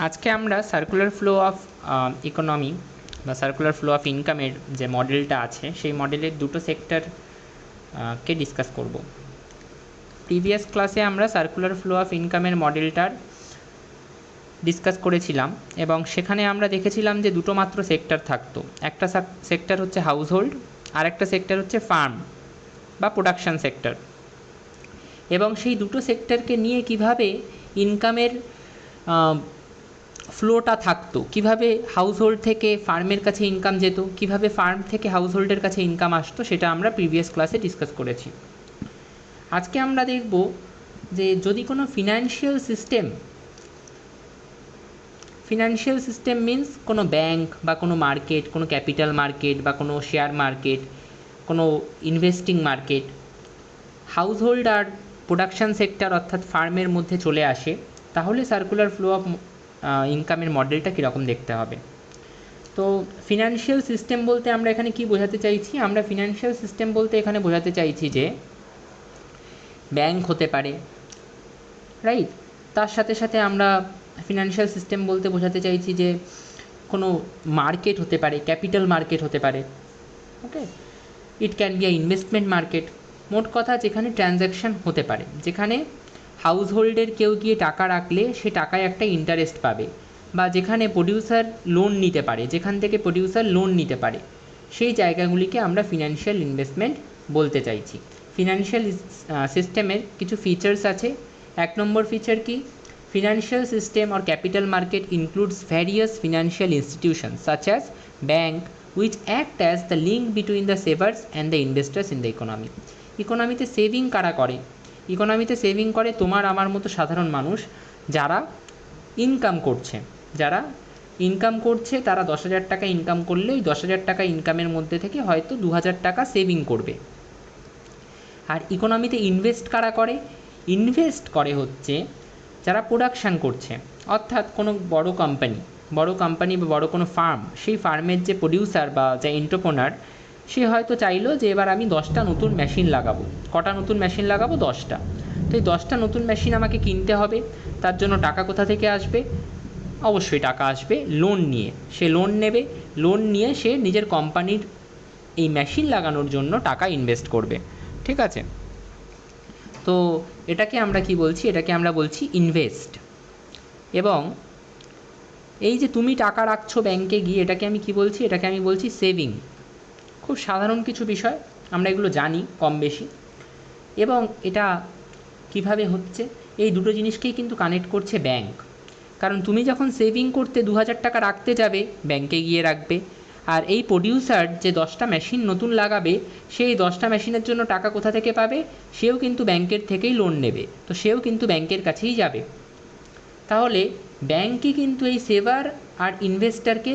আজকে আমরা circular flow of economy বা সার্কুলার ফ্লো অফ ইনকামের যে মডেলটা আছে সেই মডেলের দুটো সেক্টর কে ডিসকাস করব। প্রিভিয়াস ক্লাসে আমরা সার্কুলার ফ্লো অফ ইনকামের মডেলটার ডিসকাস করেছিলাম এবং সেখানে আমরা দেখেছিলাম যে দুটো মাত্র সেক্টর থাকতো। একটা সেক্টর হচ্ছে হাউস হোল্ড, আর একটা সেক্টর হচ্ছে ফার্ম বা প্রোডাকশান সেক্টর। এবং সেই দুটো সেক্টরকে নিয়ে কিভাবে ইনকামের ফ্লোটা থাকতো, কিভাবে হাউস হোল্ড থেকে ফার্মের কাছে ইনকাম যেত, কিভাবে ফার্ম থেকে হাউস হোল্ডের কাছে ইনকাম আসতো, সেটা আমরা প্রিভিয়াস ক্লাসে ডিসকাস করেছি। আজকে আমরা দেখব যে যদি কোনো ফিনান্সিয়াল সিস্টেম মিন্স কোনো ব্যাংক বা কোনো মার্কেট, কোনো ক্যাপিটাল মার্কেট বা কোনো শেয়ার মার্কেট, কোনো ইনভেস্টিং মার্কেট হাউস হোল্ড আর প্রোডাকশান সেক্টর অর্থাৎ ফার্মের মধ্যে চলে আসে, তাহলে সার্কুলার ফ্লো অফ ইনকামের মডেলটা কীরকম দেখতে হবে। তো ফিনান্সিয়াল সিস্টেম বলতে আমরা এখানে কি বোঝাতে চাইছি? আমরা ফিনান্সিয়াল সিস্টেম বলতে এখানে বোঝাতে চাইছি যে ব্যাংক হতে পারে, রাইট। তার সাথে সাথে আমরা ফিনান্সিয়াল সিস্টেম বলতে বোঝাতে চাইছি যে কোনো মার্কেট হতে পারে, ক্যাপিটাল মার্কেট হতে পারে, okay. It can be a investment market. মোট কথা যেখানে ট্রানজ্যাকশান হতে পারে, যেখানে হাউস হোল্ডের কেউ গিয়ে টাকা রাখলে সে টাকায় একটা ইন্টারেস্ট পাবে, বা যেখানে প্রডিউসার লোন নিতে পারে, যেখান থেকে প্রডিউসার লোন নিতে পারে, সেই জায়গাগুলিকে আমরা ফিনান্সিয়াল ইনভেস্টমেন্ট বলতে চাইছি। ফিনান্সিয়াল সিস্টেমের কিছু ফিচার্স আছে। এক নম্বর ফিচার কি? Financial system or capital market includes various financial institutions such as bank which act as the link between the savers and the investors in the economy. ইকোনমিতে saving কারা করে? ইকোনমিতে সেভিং করে তোমার আমার মতো সাধারণ মানুষ যারা ইনকাম করছে। তারা 10,000 টাকা ইনকাম করলে ওই 10,000 টাকা ইনকামের মধ্যে থেকে হয়তো 2,000 টাকা সেভিং করবে। আর ইকোনমিতে ইনভেস্ট কারা করে? ইনভেস্ট করে হচ্ছে যারা প্রোডাকশান করছে, অর্থাৎ কোনো বড় কোম্পানি বা বড় কোনো ফার্ম, সেই ফার্মের যে প্রডিউসার বা যে এন্টারপ্রেনার, সে হয়তো চাইলো যে এবার আমি 10টা নতুন মেশিন লাগাবো। কটা নতুন মেশিন লাগাবো? 10টা। তো এই 10টা নতুন মেশিন আমাকে কিনতে হবে। তার জন্য টাকা কোথা থেকে আসবে? অবশ্যই টাকা আসবে লোন নিয়ে। সে লোন নেবে, লোন নিয়ে সে নিজের কোম্পানির এই মেশিন লাগানোর জন্য টাকা ইনভেস্ট করবে, ঠিক আছে। তো এটাকে আমরা কি বলছি? এটাকে আমরা বলছি ইনভেস্ট। এবং এই যে তুমি টাকা রাখছো ব্যাংকে গিয়ে, এটাকে আমি কি বলছি? এটাকে আমি বলছি সেভিং। খুব সাধারণ কিছু বিষয়, আমরা এগুলো জানি কম বেশি। এবং এটা কিভাবে হচ্ছে? এই দুটো জিনিসকেই কিন্তু কানেক্ট করছে ব্যাংক। কারণ তুমি যখন সেভিং করতে 2,000 টাকা রাখতে যাবে, ব্যাংকে গিয়ে রাখবে। আর এই প্রডিউসার যে 10টা মেশিন নতুন লাগাবে, সেই 10টা মেশিনের জন্য টাকা কোথা থেকে পাবে? সেও কিন্তু ব্যাংকের থেকেই লোন নেবে, তো সেও কিন্তু ব্যাংকের কাছেই যাবে। তাহলে ব্যাংকই কিন্তু এই সেভার আর ইনভেস্টারকে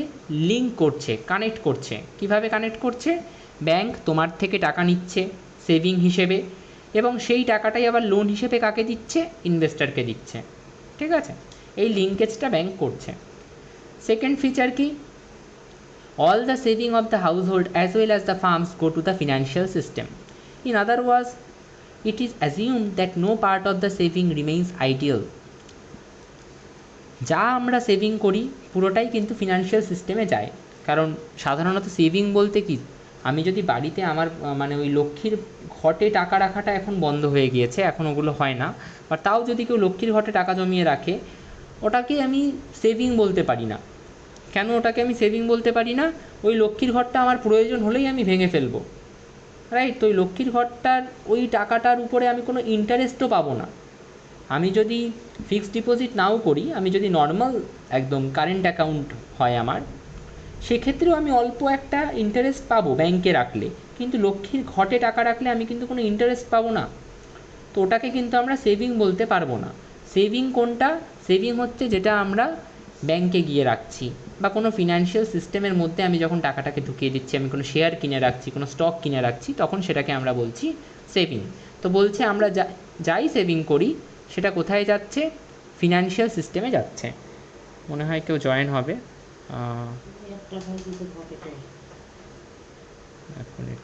লিঙ্ক করছে, কানেক্ট করছে। কিভাবে কানেক্ট করছে? ব্যাংক তোমার থেকে টাকা নিচ্ছে সেভিং হিসেবে, এবং সেই টাকাটাই আবার লোন হিসেবে কাকে দিচ্ছে? ইনভেস্টারকে দিচ্ছে, ঠিক আছে। এই লিঙ্কেজটা ব্যাংক করছে। সেকেন্ড ফিচার কি? all the saving of the household as well as the farms go to the financial system. In other words, it is assumed that no part of the saving remains idle. যা আমরা saving করি পুরোটাই কিন্তু financial সিস্টেমে যায়। কারণ সাধারণত saving বলতে কি, আমি যদি বাড়িতে আমার মানে ওই লক্ষ্মীর ঘটে টাকা রাখাটা এখন বন্ধ হয়ে গিয়েছে, এখন ওগুলো হয় না, বা তাও যদি কেউ লক্ষ্মীর ঘটে টাকা জমিয়ে রাখে, ওটাকে আমি সেভিং বলতে পারি না। কেন ওটাকে আমি সেভিং বলতে পারি না? ওই লক্ষ্মীর ঘরটা আমার প্রয়োজন হলেই আমি ভেঙে ফেলবো, রাইট। তো ওই লক্ষ্মীর ঘরটার ওই টাকাটার উপরে আমি কোনো ইন্টারেস্টও পাবো না। আমি যদি ফিক্সড ডিপোজিট নাও করি, আমি যদি নর্মাল একদম কারেন্ট অ্যাকাউন্ট হয় আমার, সেক্ষেত্রেও আমি অল্প একটা ইন্টারেস্ট পাবো ব্যাংকে রাখলে, কিন্তু লক্ষ্মীর ঘটে টাকা রাখলে আমি কিন্তু কোনো ইন্টারেস্ট পাবো না। তো ওটাকে কিন্তু আমরা সেভিং বলতে পারবো না। সেভিং কোনটা? সেভিং হচ্ছে যেটা আমরা ব্যাংকে গিয়ে রাখছি, বা কোনো ফিনান্সিয়াল সিস্টেমের মধ্যে আমি যখন টাকাটাকে ঢুকিয়ে দিচ্ছি, আমি কোনো শেয়ার কিনে রাখছি, কোনো স্টক কিনে রাখছি, তখন সেটাকে আমরা বলছি সেভিং। তো বলছে আমরা যাই সেভিং করি সেটা কোথায় যাচ্ছে? ফিনান্সিয়াল সিস্টেমে যাচ্ছে। মনে হয় কেউ জয়েন হবে। এক মিনিট,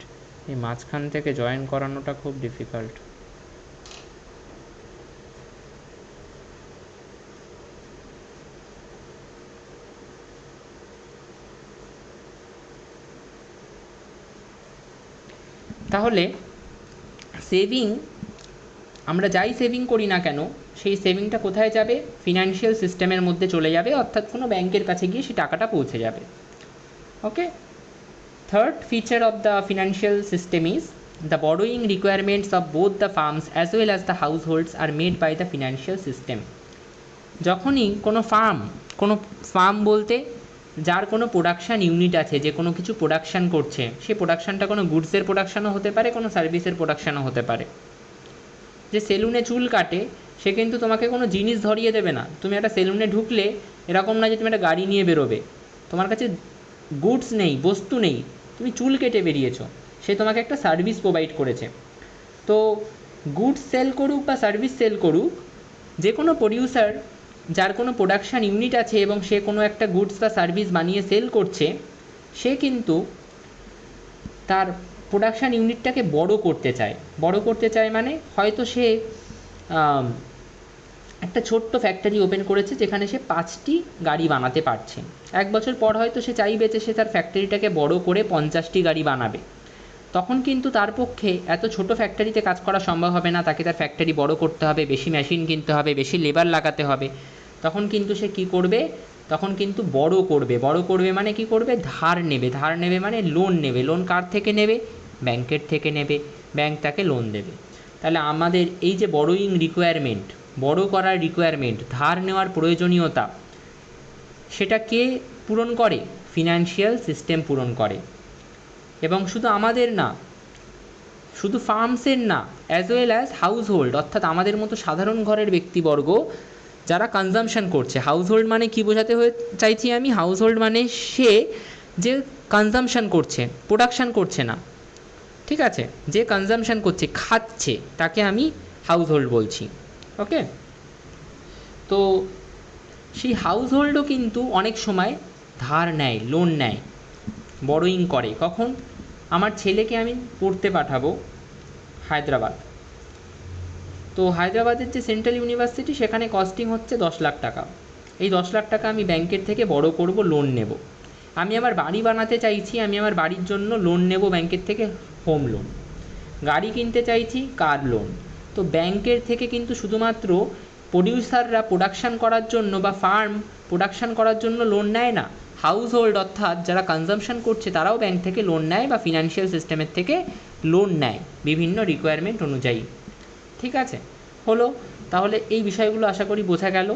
এই মাঝখান থেকে জয়েন করানোটা খুব ডিফিকাল্ট। তাহলে সেভিং, আমরা যাই সেভিং করি না কেন সেই সেভিংটা কোথায় যাবে? ফিনান্সিয়াল সিস্টেমের মধ্যে চলে যাবে, অর্থাৎ কোনো ব্যাংকের কাছে গিয়ে সেই টাকাটা পৌঁছে যাবে। Okay, third feature of the financial system is the borrowing requirements of both the farms as well as the households are made by the financial system. যখনই কোনো ফার্ম বলতে যার কোনো প্রোডাকশান ইউনিট আছে, যে কোনো কিছু প্রোডাকশান করছে, সেই প্রোডাকশানটা কোনো গুডসের প্রোডাকশানও হতে পারে, কোনো সার্ভিসের প্রোডাকশানও হতে পারে। যে সেলুনে চুল কাটে সে কিন্তু তোমাকে কোনো জিনিস ধরিয়ে দেবে না। তুমি একটা সেলুনে ঢুকলে এরকম না যে তুমি একটা গাড়ি নিয়ে বেরোবে, তোমার কাছে গুডস নেই, বস্তু নেই, তুমি চুল কেটে বেরিয়েছো, সে তোমাকে একটা সার্ভিস প্রোভাইড করেছে। তো গুডস সেল করুক বা সার্ভিস সেল করুক, যে কোনো প্রডিউসার যার কোনো প্রোডাকশান ইউনিট আছে এবং সে কোনো একটা গুডস বা সার্ভিস বানিয়ে সেল করছে, সে কিন্তু তার প্রোডাকশান ইউনিটটাকে বড় করতে চায় মানে হয়তো সে একটা ছোট্ট ফ্যাক্টরি ওপেন করেছে যেখানে সে 5টি গাড়ি বানাতে পারছে। 1 বছর পর হয়তো সে চাইবে যে সে তার ফ্যাক্টরিটাকে বড় করে 50টি গাড়ি বানাবে। তখন কিন্তু তার পক্ষে এত ছোট ফ্যাক্টরিতে কাজ করা সম্ভব হবে না, তাকে তার ফ্যাক্টরি বড় করতে হবে, বেশি মেশিন কিনতে হবে, বেশি লেবার লাগাতে হবে। তখন কিন্তু সে কী করবে? তখন কিন্তু বড় করবে মানে কি করবে? ধার নেবে মানে লোন নেবে। লোন কার থেকে নেবে? ব্যাংকের থেকে নেবে, ব্যাংক তাকে লোন দেবে। তাহলে আমাদের এই যে বড়োইং রিকোয়ারমেন্ট, বড় করার রিকোয়ারমেন্ট, ধার নেওয়ার প্রয়োজনীয়তা, সেটা কে পূরণ করে? ফিনান্সিয়াল সিস্টেম পূরণ করে। এবং শুধু আমাদের না, শুধু ফার্মসের না, অ্যাজ ওয়েল অ্যাজ হাউসহোল্ড, অর্থাৎ আমাদের মতো সাধারণ ঘরের ব্যক্তিবর্গ যারা কনজামশন করছে। হাউসহোল্ড মানে কি বোঝাতে চাইছি আমি? হাউসহোল্ড মানে সে যে কনজামশন করছে, প্রোডাকশান করছে না, ঠিক আছে, যে কনজামশন করছে, খাচ্ছে, তাকে আমি হাউসহোল্ড বলছি। ওকে, তো সেই হাউসহোল্ডও কিন্তু অনেক সময় ধার নেয়, লোন নেয়, বড়োইং করে। কখন? আমার ছেলেকে আমি পড়তে পাঠাবো হায়দ্রাবাদ, তো হায়দ্রাবাদের যে সেন্ট্রাল ইউনিভার্সিটি, সেখানে কস্টিং হচ্ছে 10 লাখ টাকা। এই 10 লাখ টাকা আমি ব্যাংকের থেকে বড় করব, লোন নেব। আমি আমার বাড়ি বানাতে চাইছি, আমি আমার বাড়ির জন্য লোন নেব ব্যাংকের থেকে, হোম লোন। গাড়ি কিনতে চাইছি, কার লোন। তো ব্যাংকের থেকে কিন্তু শুধুমাত্র প্রডিউসাররা প্রোডাকশান করার জন্য বা ফার্ম প্রোডাকশান করার জন্য লোন নেয় না, হাউসহোল্ড অর্থাৎ যারা কনজামশন করছে তারাও ব্যাংক থেকে লোন নেয় বা ফিনান্সিয়াল সিস্টেমের থেকে লোন নেয় বিভিন্ন রিকোয়ারমেন্ট অনুযায়ী। ঠিক আছে, হলো। তাহলে এই বিষয়গুলো আশা করি বোঝা গেল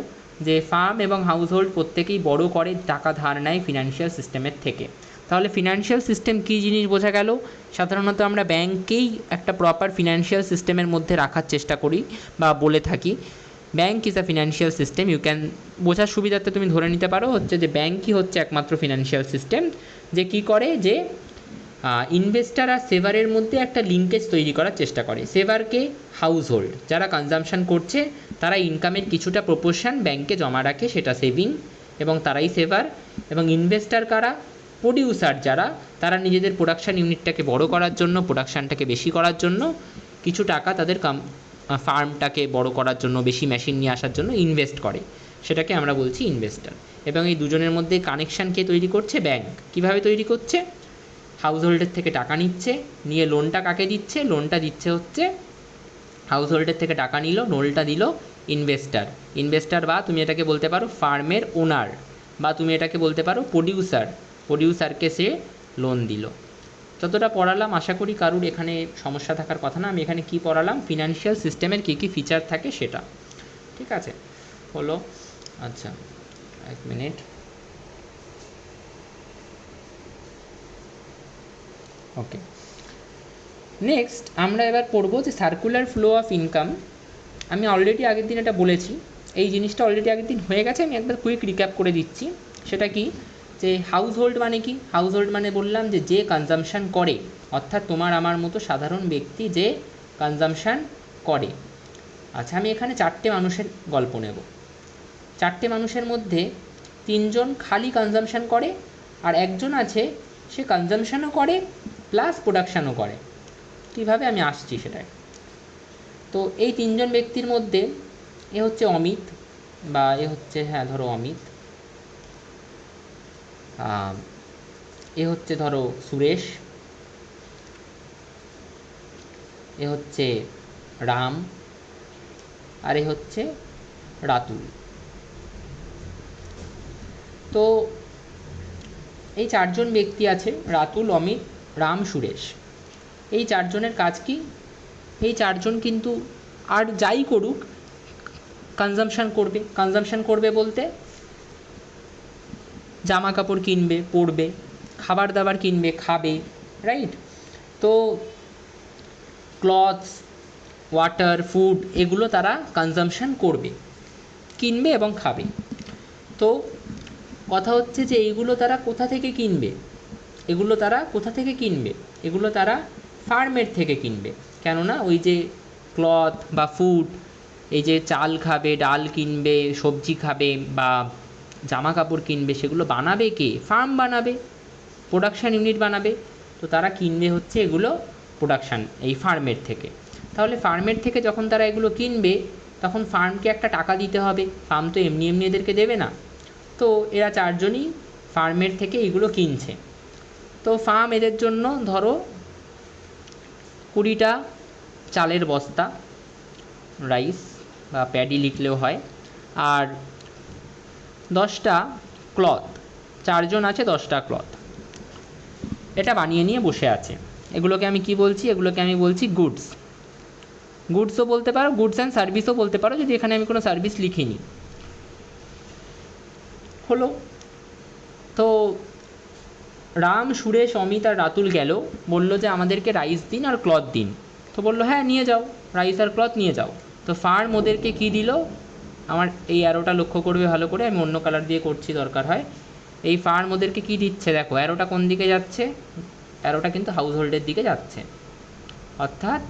যে ফার্ম এবং হাউসহোল্ড প্রত্যেকেই বড় করে টাকা ধার নেয় ফিনান্সিয়াল সিস্টেমের থেকে। তাহলে ফিনান্সিয়াল সিস্টেম কী জিনিস বোঝা গেল। সাধারণত আমরা ব্যাংককেই একটা প্রপার ফিনান্সিয়াল সিস্টেমের মধ্যে রাখার চেষ্টা করি বা বলে থাকি bank is a financial system. You can, বোঝার সুবিধার্থে তুমি ধরে নিতে পারো হচ্ছে যে ব্যাংকই হচ্ছে একমাত্র ফিনান্সিয়াল সিস্টেম যে কী করে, যে ইনভেস্টার আর সেভারের মধ্যে একটা লিঙ্কেজ তৈরি করার চেষ্টা করে। সেভারকে হাউসহোল্ড, যারা কনজামশন করছে তারা ইনকামের কিছুটা প্রপোর্শন ব্যাংকে জমা রাখে, সেটা সেভিং, এবং তারাই সেভার। এবং ইনভেস্টার কারা? প্রডিউসার যারা, তারা নিজেদের প্রোডাকশান ইউনিটটাকে বড় করার জন্য, প্রোডাকশানটাকে বেশি করার জন্য কিছু টাকা তাদের ফার্মটাকে বড় করার জন্য, বেশি মেশিন নিয়ে আসার জন্য ইনভেস্ট করে, সেটাকে আমরা বলছি ইনভেস্টার। এবং এই দুজনের মধ্যে কানেকশান কে তৈরি করছে? ব্যাংক। কীভাবে তৈরি করছে? হাউসহোল্ডের থেকে টাকা নিচ্ছে, নিয়ে লোনটা কাকে দিচ্ছে? লোনটা দিচ্ছে হচ্ছে হাউসহোল্ডের থেকে টাকা নিল, লোনটা দিল ইনভেস্টার বা তুমি এটাকে বলতে পারো ফার্মের ওনার, বা তুমি এটাকে বলতে পারো প্রডিউসারকে সে লোন দিল। যতটা পড়ালাম আশা করি কারুর এখানে সমস্যা থাকার কথা না। আমি এখানে কি পড়ালাম? ফিনান্সিয়াল সিস্টেমের কী কী ফিচার থাকে সেটা। ঠিক আছে, হলো। আচ্ছা, 1 মিনিট। ওকে, নেক্সট আমরা এবার পড়বো যে সার্কুলার ফ্লো অফ ইনকাম। আমি অলরেডি আগের দিন এটা বলেছি, এই জিনিসটা অলরেডি আগের দিন হয়ে গেছে, আমি একবার কুইক রিক্যাপ করে দিচ্ছি। সেটা কি, যে হাউসহোল্ড মানে কি? হাউসহোল্ড মানে বললাম যে কনজামশান করে, অর্থাৎ তোমার আমার মতো সাধারণ ব্যক্তি যে কনজামশান করে। আচ্ছা, আমি এখানে 4টে মানুষের গল্প নেব। 4টে মানুষের মধ্যে 3জন খালি কনজামশান করে, আর একজন আছে সে কনজামশানও করে প্লাস প্রোডাকশানও করে। কীভাবে? আমি আসছি সেটাই। তো এই 3জন ব্যক্তির মধ্যে এ হচ্ছে অমিত, বা এ হচ্ছে, হ্যাঁ ধরো অমিত, এ হচ্ছে ধরো সুরেশ, এ হচ্ছে রাম, আর এ হচ্ছে রাতুল। তো এই চারজন ব্যক্তি আছে, রাতুল, অমিত, রাম, সুরেশ। এই চারজনের কাজ কি? এই চারজন কিন্তু আর যাই করুক কনজাম্পশান করবে। কনজাম্পশান করবে বলতে জামা কাপড় কিনবে, পরবে, খাবার দাবার কিনবে, খাবে, রাইট? তো ক্লথস, ওয়াটার, ফুড, এগুলো তারা কনজাম্পশান করবে, কিনবে এবং খাবে। তো কথা হচ্ছে যে এইগুলো তারা কোথা থেকে কিনবে? এগুলো তারা কোথা থেকে কিনবে? এগুলো তারা ফার্মের থেকে কিনবে। কেননা ওই যে ক্লথ বা ফুড, এই যে চাল খাবে, ডাল কিনবে, সবজি খাবে বা জামা কাপড় কিনবে, সেগুলো বানাবে কে? ফার্ম বানাবে, প্রোডাকশান ইউনিট বানাবে। তো তারা কিনবে হচ্ছে এগুলো প্রোডাকশান, এই ফার্মের থেকে। তাহলে ফার্মের থেকে যখন তারা এগুলো কিনবে, তখন ফার্মকে একটা টাকা দিতে হবে। ফার্ম তো এমনি এমনি এদেরকে দেবে না। তো এরা চারজনই ফার্মের থেকে এগুলো কিনছে। তো ফার্ম এদের জন্য ধরো 20টা চালের বস্তা, রাইস বা প্যাডি লিখলেও হয়, আর 10টা ক্লথ, চারজন আছে 10টা ক্লথ, এটা বানিয়ে নিয়ে বসে আছে। এগুলোকে আমি কি বলছি? এগুলোকে আমি বলছি গুডস। গুডসও বলতে পারো, গুডস অ্যান্ড সার্ভিসও বলতে পারো, যদি এখানে আমি কোনো সার্ভিস লিখিনি। হলো। তো রাম, সুরেশ, অমিত আর রাতুল গেল, বলল যে আমাদেরকে রাইস দিন আর ক্লথ দিন। তো বললো হ্যাঁ নিয়ে যাও, রাইস আর ক্লথ নিয়ে যাও। তো ফার্ম ওদেরকে কী দিল? আমার এই অ্যারোটা লক্ষ্য করবে ভালো করে, আমি অন্য কালার দিয়ে করছি দরকার হয়। এই ফার্ম ওদেরকে কী দিচ্ছে দেখো, অ্যারোটা কোন দিকে যাচ্ছে? অ্যারোটা কিন্তু হাউস হোল্ডের দিকে যাচ্ছে। অর্থাৎ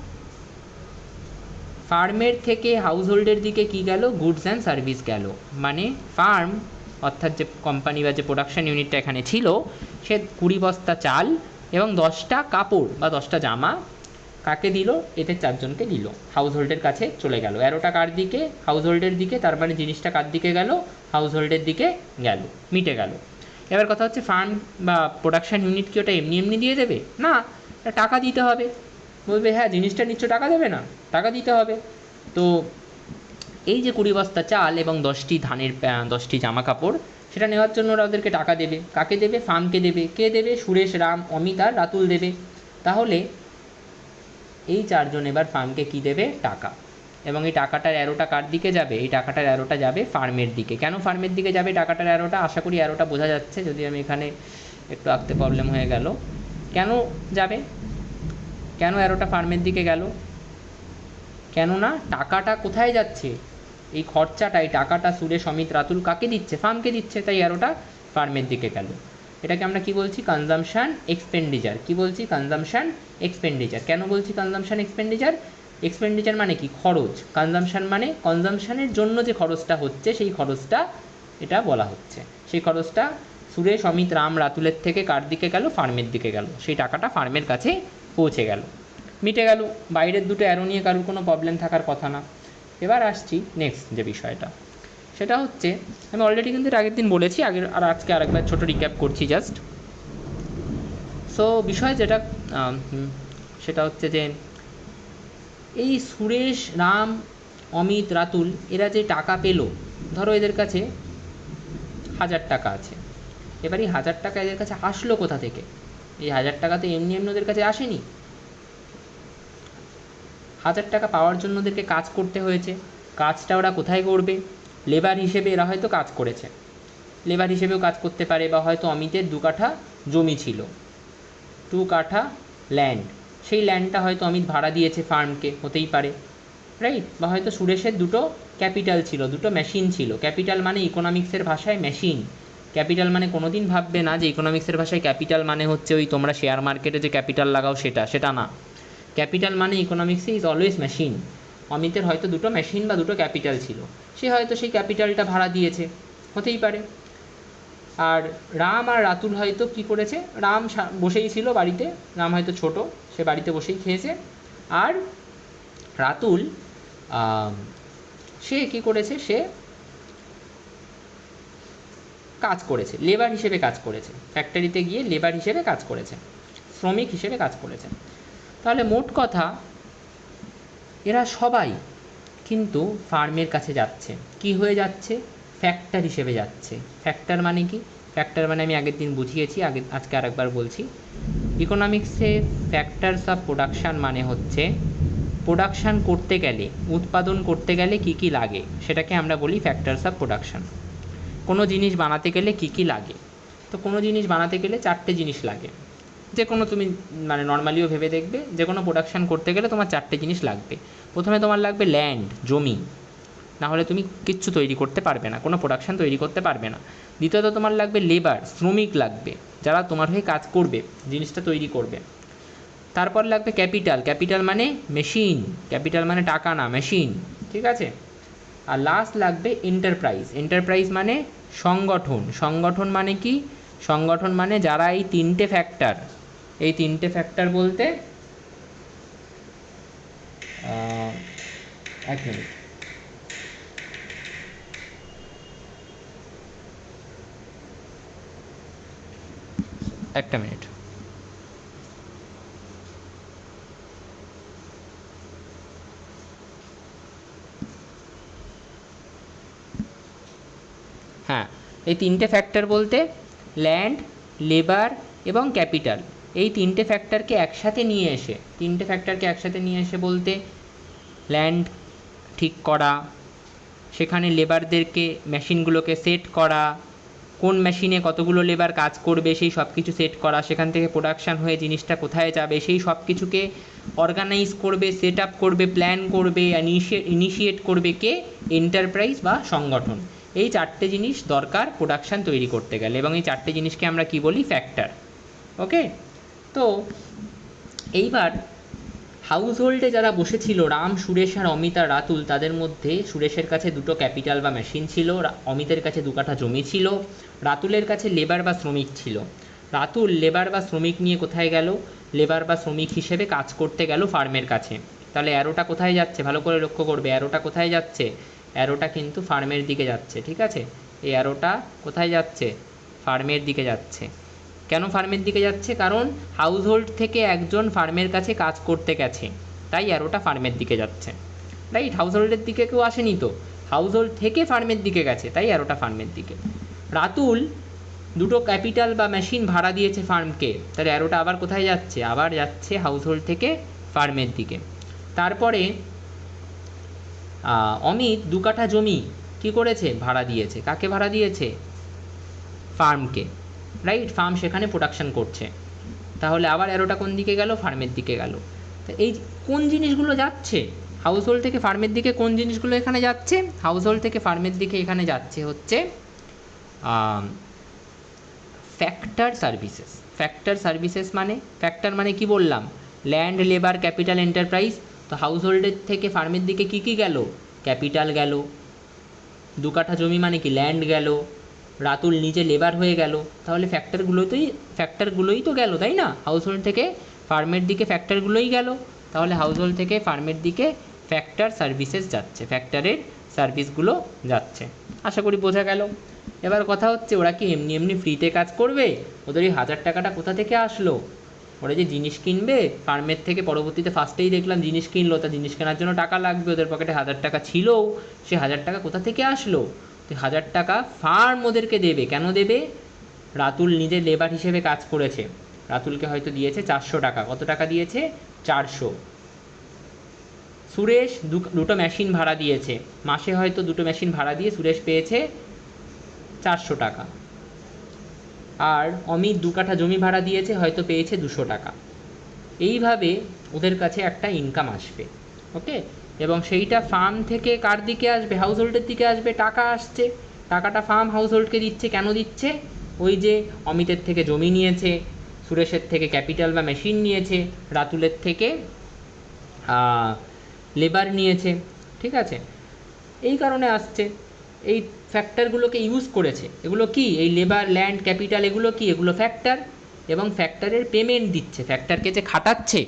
ফার্মের থেকে হাউস হোল্ডের দিকে কী গেল? গুডস অ্যান্ড সার্ভিস গেল। মানে ফার্ম, অর্থাৎ যে কোম্পানি বা যে প্রোডাকশান ইউনিটটা এখানে ছিল, সে 20 বস্তা চাল এবং 10টা কাপড় বা 10টা জামা কাকে দিল? এদের চারজনকে দিল, হাউস হোল্ডের কাছে চলে গেল। অ্যারোটা কার দিকে? হাউস হোল্ডের দিকে। তার মানে জিনিসটা কার দিকে গেল? হাউস হোল্ডের দিকে গেল, মিটে গেল। এবার কথা হচ্ছে ফার্ম বা প্রোডাকশান ইউনিট কি ওটা এমনি এমনি দিয়ে দেবে? না, টাকা দিতে হবে। বলবে হ্যাঁ জিনিসটা নিচ্ছ, টাকা দেবে না? টাকা দিতে হবে। তো এই যে 20 বস্তা চাল এবং 10টি ধানের 10টি জামা কাপড়, সেটা নেওয়ার জন্য ওরা ওদেরকে টাকা দেবে। কাকে দেবে? ফার্মকে দেবে। কে দেবে? সুরেশ, রাম, অমিত আর রাতুল দেবে। তাহলে এই চারজন এবার ফার্মকে কী দেবে? টাকা। এবং এই টাকাটার অ্যারোটা কার দিকে যাবে? এই টাকাটার অ্যারোটা যাবে ফার্মের দিকে। কেন ফার্মের দিকে যাবে টাকাটার অ্যারোটা? আশা করি অ্যারোটা বোঝা যাচ্ছে, যদি আমি এখানে একটু আঁকতে প্রবলেম হয়ে গেল। কেন যাবে? কেন অ্যারোটা ফার্মের দিকে গেল? কেননা টাকাটা কোথায় যাচ্ছে? এই খরচাটা, এই টাকাটা সুরেশ, অমিত, রাতুল কাকে দিচ্ছে? ফার্মকে দিচ্ছে, তাই অ্যারোটা ফার্মের দিকে গেল। এটাকে আমরা কি বলছি? কনজাম্পশান এক্সপেন্ডিচার। কি বলছি? কনজাম্পশান এক্সপেন্ডিচার। কেন বলছি কনজাম্পশান এক্সপেন্ডিচার? এক্সপেন্ডিচার মানে কি? খরচ। কনজাম্পশান মানে কনজাম্পশানের জন্য যে খরচটা হচ্ছে, সেই খরচটা এটা বলা হচ্ছে। সেই খরচটা সুরেশ, অমিত, রাম, রাতুলের থেকে কার দিকে গেল? ফার্মের দিকে গেল। সেই টাকাটা ফার্মের কাছে পৌঁছে গেল, মিটে গেল। বাইরের দুটো অ্যারো নিয়ে কারোর কোনো প্রবলেম থাকার কথা না। এবার আসছি নেক্সট যে বিষয়টা, সেটা হচ্ছে, আমি অলরেডি কিন্তু এর আগের দিন বলেছি, আগের আর আজকে আরেকবার ছোটো রিক্যাপ করছি জাস্ট। সো বিষয় যেটা সেটা হচ্ছে যে এই সুরেশ, রাম, অমিত, রাতুল এরা যে টাকা পেল, ধরো এদের কাছে 1000 টাকা আছে। এবার এই 1000 টাকা এদের কাছে আসলো কোথা থেকে? এই 1000 টাকা তো এমনি এমনি ওদের কাছে আসেনি। 1000 টাকা পাওয়ার জন্য ওদেরকে কাজ করতে হয়েছে। কাজটা ওরা কোথায় করবে? লেবার হিসেবে এরা হয়তো কাজ করেছে, লেবার হিসেবেও কাজ করতে পারে। বা হয়তো অমিতের 2 কাঠা জমি ছিল, 2 কাঠা ল্যান্ড, সেই ল্যান্ডটা হয়তো অমিত ভাড়া দিয়েছে ফার্মকে, হতেই পারে, রাইট? বা হয়তো সুরেশের 2টো ক্যাপিটাল ছিল, 2টো মেশিন ছিল। ক্যাপিটাল মানে ইকোনমিক্সের ভাষায় মেশিন। ক্যাপিটাল মানে কোনো দিন ভাববে না যে ইকোনমিক্সের ভাষায় ক্যাপিটাল মানে হচ্ছে ওই তোমরা শেয়ার মার্কেটে যে ক্যাপিটাল লাগাও সেটা না। ক্যাপিটাল মানে ইকোনমিক্সে ইজ অলওয়েজ মেশিন। অমিতের হয়তো 2টো মেশিন বা 2টো ক্যাপিটাল ছিল, সে হয়তো সেই ক্যাপিটালটা ভাড়া দিয়েছে, হতেই পারে। আর রাম আর রাতুল হয়তো কী করেছে? রাম বসেই ছিল বাড়িতে, রাম হয়তো ছোট, সে বাড়িতে বসেই খেয়েছে। আর রাতুল সে কী করেছে? সে কাজ করেছে, লেবার হিসেবে কাজ করেছে, ফ্যাক্টরিতে গিয়ে লেবার হিসেবে কাজ করেছে, শ্রমিক হিসেবে কাজ করেছে। তাহলে মোট কথা এরা সবাই কিন্তু ফার্মের কাছে যাচ্ছে, কি হয়ে যাচ্ছে, ফ্যাক্টর হিসেবে যাচ্ছে। ফ্যাক্টর মানে কি? ফ্যাক্টর মানে আমি আগের দিন বুঝিয়েছি, আজকে আরেকবার বলছি। ইকোনমিক্সে ফ্যাক্টরস অফ প্রোডাকশান মানে হচ্ছে প্রোডাকশান করতে গেলে, উৎপাদন করতে গেলে কি কি লাগে সেটাকে আমরা বলি ফ্যাক্টরস অফ প্রোডাকশান। কোনো জিনিস বানাতে গেলে কি কি লাগে? তো কোনো জিনিস বানাতে গেলে 4টে জিনিস লাগে। যে কোনো তুমি মানে নর্মালিও ভেবে দেখবে, যে কোনো প্রোডাকশান করতে গেলে তোমার 4টে জিনিস লাগবে। প্রথমে তোমার লাগবে ল্যান্ড, জমি, না হলে তুমি কিচ্ছু তৈরি করতে পারবে না, কোনো প্রোডাকশান তৈরি করতে পারবে না। দ্বিতীয়ত তোমার লাগবে লেবার, শ্রমিক লাগবে, যারা তোমার হয়ে কাজ করবে, জিনিসটা তৈরি করবে। তারপর লাগবে ক্যাপিটাল, ক্যাপিটাল মানে মেশিন, ক্যাপিটাল মানে টাকা না, মেশিন, ঠিক আছে। আর লাস্ট লাগবে এন্টারপ্রাইজ, এন্টারপ্রাইজ মানে সংগঠন, সংগঠন মানে কি, সংগঠন মানে যারা এই 3টে ফ্যাক্টর, এই 3টে ফ্যাক্টর বলতে এক মিনিট, একটা মিনিট, হ্যাঁ, এই 3টে ফ্যাক্টর বলতে ল্যান্ড, লেবার এবং ক্যাপিটাল, এই 3টে ফ্যাক্টরকে একসাথে নিয়ে এসে, 3টে ফ্যাক্টরকে একসাথে নিয়ে এসে বলতে ল্যান্ড ঠিক করা, সেখানে লেবারদেরকে, মেশিনগুলোকে সেট করা, কোন মেশিনে কতগুলো লেবার কাজ করবে সেই সব কিছু সেট করা, সেখান থেকে প্রোডাকশান হয়ে জিনিসটা কোথায় যাবে সেই সব কিছুকে অর্গানাইজ করবে, সেট আপ করবে, প্ল্যান করবে, ইনিশিয়েট করবে কে, এন্টারপ্রাইজ বা সংগঠন। এই 4টে জিনিস দরকার প্রোডাকশান তৈরি করতে গেলে, এবং এই 4টে জিনিসকে আমরা কি বলি, ফ্যাক্টর। ওকে, তো এইবার হাউস হোল্ডে যারা বসেছিল, রাম, সুরেশ আর অমিত আর রাতুল, তাদের মধ্যে সুরেশের কাছে 2টো ক্যাপিটাল বা মেশিন ছিল, অমিতের কাছে 2 কাঠা জমি ছিল, রাতুলের কাছে লেবার বা শ্রমিক ছিল। রাতুল লেবার বা শ্রমিক নিয়ে কোথায় গেল, লেবার বা শ্রমিক হিসেবে কাজ করতে গেল ফার্মের কাছে। তাহলে অ্যারোটা কোথায় যাচ্ছে, ভালো করে লক্ষ্য করবে, অ্যারোটা কোথায় যাচ্ছে, অ্যারোটা কিন্তু ফার্মের দিকে যাচ্ছে, ঠিক আছে। এই অ্যারোটা কোথায় যাচ্ছে, ফার্মের দিকে যাচ্ছে। কেন ফার্মের দিকে যাচ্ছে, কারণ হাউস হোল্ড থেকে একজন ফার্মের কাছে কাজ করতে গেছে, তাই অ্যারোটা ফার্মের দিকে যাচ্ছে, রাইট। হাউস হোল্ডের দিকে কেউ আসেনি তো, হাউস হোল্ড থেকে ফার্মের দিকে গেছে, তাই অ্যারোটা ফার্মের দিকে। রাতুল 2টো ক্যাপিটাল বা মেশিন ভাড়া দিয়েছে ফার্মকে, তাহলে অ্যারোটা আবার কোথায় যাচ্ছে, আবার যাচ্ছে হাউস হোল্ড থেকে ফার্মের দিকে। তারপরে অমিত 2 কাঠা জমি কি করেছে, ভাড়া দিয়েছে, কাকে ভাড়া দিয়েছে, ফার্মকে, রাইট। ফার্ম সেখানে প্রোডাকশান করছে, তাহলে আবার অ্যারোটা কোন দিকে গেল, ফার্মের দিকে গেল। তো এই কোন জিনিসগুলো যাচ্ছে হাউস হোল্ড থেকে ফার্মের দিকে, কোন জিনিসগুলো এখানে যাচ্ছে, হাউস হোল্ড থেকে ফার্মের দিকে এখানে যাচ্ছে হচ্ছে ফ্যাক্টর সার্ভিসেস। ফ্যাক্টর সার্ভিসেস মানে, ফ্যাক্টর মানে কি বললাম, ল্যান্ড, লেবার, ক্যাপিটাল, এন্টারপ্রাইজ। তো হাউস হোল্ডের থেকে ফার্মের দিকে কি কি গেল, ক্যাপিটাল গেল, 2 কাঠা জমি মানে কি, ল্যান্ড গেল, রাতুল নিজে লেবার হয়ে গেল, তাহলে ফ্যাক্টরগুলোই তো গেল, তাই না। হাউস হোল্ড থেকে ফার্মের দিকে ফ্যাক্টরগুলোই গেল, তাহলে হাউস হোল্ড থেকে ফার্মের দিকে ফ্যাক্টর সার্ভিসেস যাচ্ছে, ফ্যাক্টরের সার্ভিসগুলো যাচ্ছে। আশা করি বোঝা গেল। এবার কথা হচ্ছে, ওরা কি এমনি এমনি ফ্রিতে কাজ করবে, ওদের এই 1000 টাকাটা কোথা থেকে আসলো, ওরা যে জিনিস কিনবে ফার্মের থেকে, পরবর্তীতে ফার্স্টেই দেখলাম জিনিস কিনলো, তা জিনিস কেনার জন্য টাকা লাগবে, ওদের পকেটে 1000 টাকা ছিলও, সে 1000 টাকা কোথা থেকে আসলো, তো 1000 টাকা ফার্ম ওদেরকে দেবে। কেন দেবে, রাতুল নিজে লেবার হিসেবে কাজ করেছে, রাতুলকে হয়তো দিয়েছে 400 টাকা, কত টাকা দিয়েছে, 400। সুরেশ 2টো মেশিন ভাড়া দিয়েছে, মাসে হয়তো 2টো মেশিন ভাড়া দিয়ে সুরেশ পেয়েছে 400 টাকা। আর অমিত 2 কাঠা জমি ভাড়া দিয়েছে, হয়তো পেয়েছে 200 টাকা। এইভাবে ওদের কাছে একটা ইনকাম আসবে, ওকে। এবং সেইটা ফার্ম থেকে কার দিকে আসবে, হাউস হোল্ডের দিকে আসবে, টাকা আসছে, টাকাটা ফার্ম হাউস হোল্ডকে দিচ্ছে, কেন দিচ্ছে, ওই যে অমিতের থেকে জমি নিয়েছে, সুরেশের থেকে ক্যাপিটাল বা মেশিন নিয়েছে, রাতুলের থেকে লেবার নিয়েছে, ঠিক আছে, এই কারণে আসছে। এই ফ্যাক্টরগুলোকে ইউজ করেছে, এগুলো কি, এই লেবার, ল্যান্ড, ক্যাপিটাল, এগুলো কি, এগুলো ফ্যাক্টর, এবং ফ্যাক্টরের পেমেন্ট দিচ্ছে, ফ্যাক্টরকে যে খাটাচ্ছে,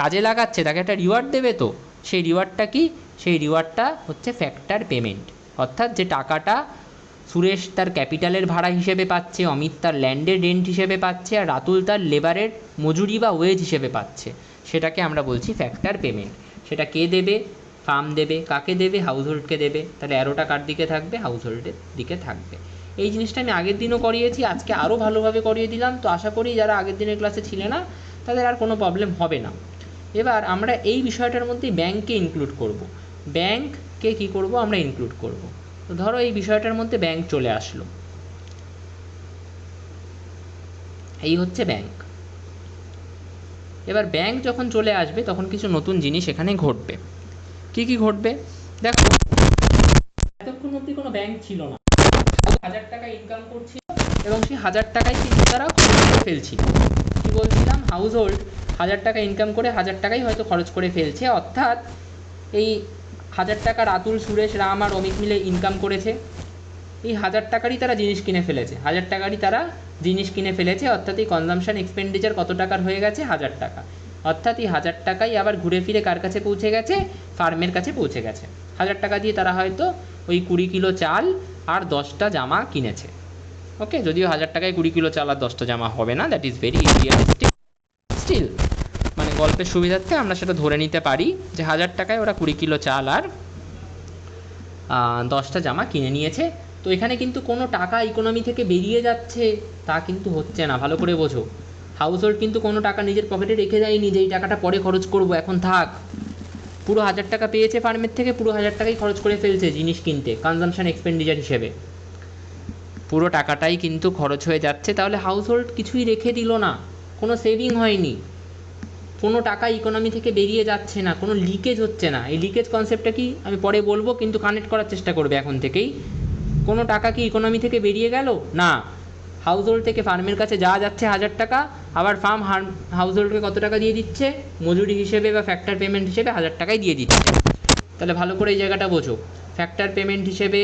কাজে লাগাচ্ছে, তাকে একটা রিওয়ার্ড দেবে, তো সেই রিওয়ার্ডটা কি, সেই রিওয়ার্ডটা হচ্ছে ফ্যাক্টর পেমেন্ট। অর্থাৎ যে টাকাটা সুরেশ তার ক্যাপিটালের ভাড়া হিসেবে পাচ্ছে, অমিত তার ল্যান্ডের রেন্ট হিসেবে পাচ্ছে, আর রাতুল তার লেবারের মজুরি বা ওয়েজ হিসেবে পাচ্ছে, সেটাকে আমরা বলছি ফ্যাক্টর পেমেন্ট। সেটা কে দেবে? ফার্ম দেবে। কাকে দেবে? হাউস হোল্ডকে দেবে। তাহলে অ্যারোটা কার দিকে থাকবে? হাউস হোল্ডের দিকে থাকবে। এই জিনিসটা আমি আগের দিনও করিয়েছি, আজকে আরও ভালোভাবে করিয়ে দিলাম। তো আশা করি যারা আগের দিনের ক্লাসে ছিলে না তাদের আর কোনো প্রবলেম হবে না। এবার আমরা এই বিষয়টার মধ্যে ব্যাংককে ইনক্লুড করব। ব্যাংককে কী করব? আমরা ইনক্লুড করব। তো ধরো এই বিষয়টার মধ্যে ব্যাংক চলে আসলো, এই হচ্ছে ব্যাংক। এবার ব্যাংক যখন চলে আসবে তখন কিছু নতুন জিনিস এখানে ঘটবে। কি কি ঘটবে দেখো, এতক্ষণ অবধি কোনো ব্যাংক ছিল না, 1000 টাকা ইনকাম করছিল এবং সেই 1000 টাকাই কিন্তু তারা খরচ করে ফেলছিল। কি বলছিলাম? হাউস হোল্ড 1000 টাকা ইনকাম করে 1000 টাকাই হয়তো খরচ করে ফেলছে, অর্থাৎ এই 1000 টাকা রাতুল, সুরেশ, রাম আর অমিত মিলে ইনকাম করেছে। এই 1000 টাকারই তারা জিনিস কিনে ফেলেছে, 1000 টাকারই তারা জিনিস কিনে ফেলেছে, অর্থাৎ এই কনজামশন এক্সপেন্ডিচার কত টাকার হয়ে গেছে? 1000 টাকা। অর্থাৎ এই 1000 টাকাই আবার ঘুরে ফিরে কার কাছে পৌঁছে গেছে? ফার্মের কাছে পৌঁছে গেছে। 1000 টাকা দিয়ে তারা হয়তো ওই 20 কিলো চাল আর 10টা জামা কিনেছে। ওকে, যদিও 1000 টাকায় 20 কিলো চাল আর 10টা জামা হবে না, that is very realistic, still মানে গল্পের সুবিধার্থে আমরা সেটা ধরে নিতে পারি যে 1000 টাকায় ওরা 20 কিলো চাল আর 10টা জামা কিনে নিয়েছে। তো এখানে কিন্তু কোনো টাকা ইকোনমি থেকে বেরিয়ে যাচ্ছে তা কিন্তু হচ্ছে না, ভালো করে বোঝো। হাউস হোল্ড কিন্তু কোনো টাকা নিজের পকেটে রেখে দেয়নি যে এই টাকাটা পরে খরচ করব, এখন থাক। পুরো 1000 টাকা পেয়েছে ফার্মের থেকে, পুরো 1000 টাকাই খরচ করে ফেলছে জিনিস কিনতে, কনজামশন এক্সপেন্ডিচার হিসেবে পুরো টাকাটাই কিন্তু খরচ হয়ে যাচ্ছে। তাহলে হাউস হোল্ড কিছুই রেখে দিল না, কোনো সেভিং হয়নি, কোনো টাকা ইকোনমি থেকে বেরিয়ে যাচ্ছে না, কোনো লিকেজ হচ্ছে না। এই লিকেজ কনসেপ্টটা কি আমি পরে বলবো, কিন্তু কানেক্ট করার চেষ্টা করবে এখন থেকেই। কোনো টাকা কি ইকোনমি থেকে বেরিয়ে গেল না, হাউস হোল্ড থেকে ফার্মের কাছে যা যাচ্ছে 1000 টাকা, আবার ফার্ম হাউস হোল্ডকে কত টাকা দিয়ে দিচ্ছে? মজুরি হিসেবে বা ফ্যাক্টর পেমেন্ট হিসেবে 1000 টাকাই দিয়ে দিচ্ছে। তাহলে ভালো করে এই জায়গাটা বোঝো, ফ্যাক্টর পেমেন্ট হিসেবে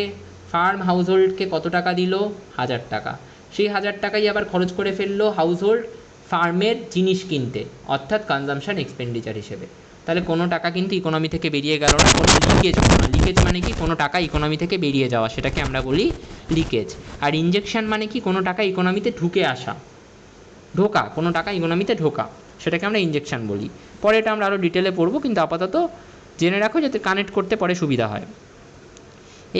ফার্ম হাউস হোল্ডকে কত টাকা দিল? 1000 টাকা। সেই 1000 টাকাই আবার খরচ করে ফেললো হাউস হোল্ড ফার্মের জিনিস কিনতে, অর্থাৎ কনজামশন এক্সপেন্ডিচার হিসেবে। তাহলে কোনো টাকা কিন্তু ইকোনমি থেকে বেরিয়ে গেল না, কোনো লিকেজ হলো না। লিকেজ মানে কি? কোনো টাকা ইকোনমি থেকে বেরিয়ে যাওয়া, সেটাকে আমরা বলি লিকেজ। আর ইনজেকশন মানে কি? কোনো টাকা ইকোনমিতে ঢুকে আসা, ঢোকা, কোনো টাকা ইকোনমিতে ঢোকা, সেটাকে আমরা ইনজেকশন বলি। পরে এটা আমরা আরও ডিটেলে পড়বো, কিন্তু আপাতত জেনে রাখো যাতে কানেক্ট করতে পরে সুবিধা হয়।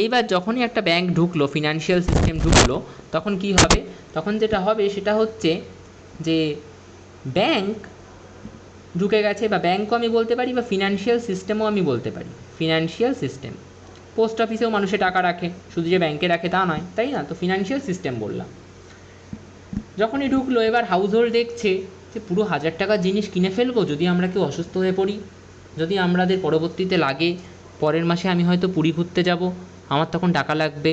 এইবার যখনই একটা ব্যাংক ঢুকলো, ফিনান্সিয়াল সিস্টেম ঢুকলো, তখন কি হবে? তখন যেটা হবে সেটা হচ্ছে যে ব্যাংক ঢুকে গেছে, বা ব্যাংকও আমি বলতে পারি, বা ফিনান্সিয়াল সিস্টেমও আমি বলতে পারি। ফিনান্সিয়াল সিস্টেম, পোস্ট অফিসেও মানুষে টাকা রাখে, শুধু যে ব্যাংকে রাখে তা নয়, তাই না? তো ফিনান্সিয়াল সিস্টেম বললাম। যখনই ঢুকলো, এবার হাউস হোল্ড দেখছে যে পুরো 1000 টাকার জিনিস কিনে ফেলবো, যদি আমরা কেউ অসুস্থ হয়ে পড়ি, যদি আমাদের পরবর্তীতে লাগে, পরের মাসে আমি হয়তো পুরী ঘুরতে যাব, আমার তখন টাকা লাগবে,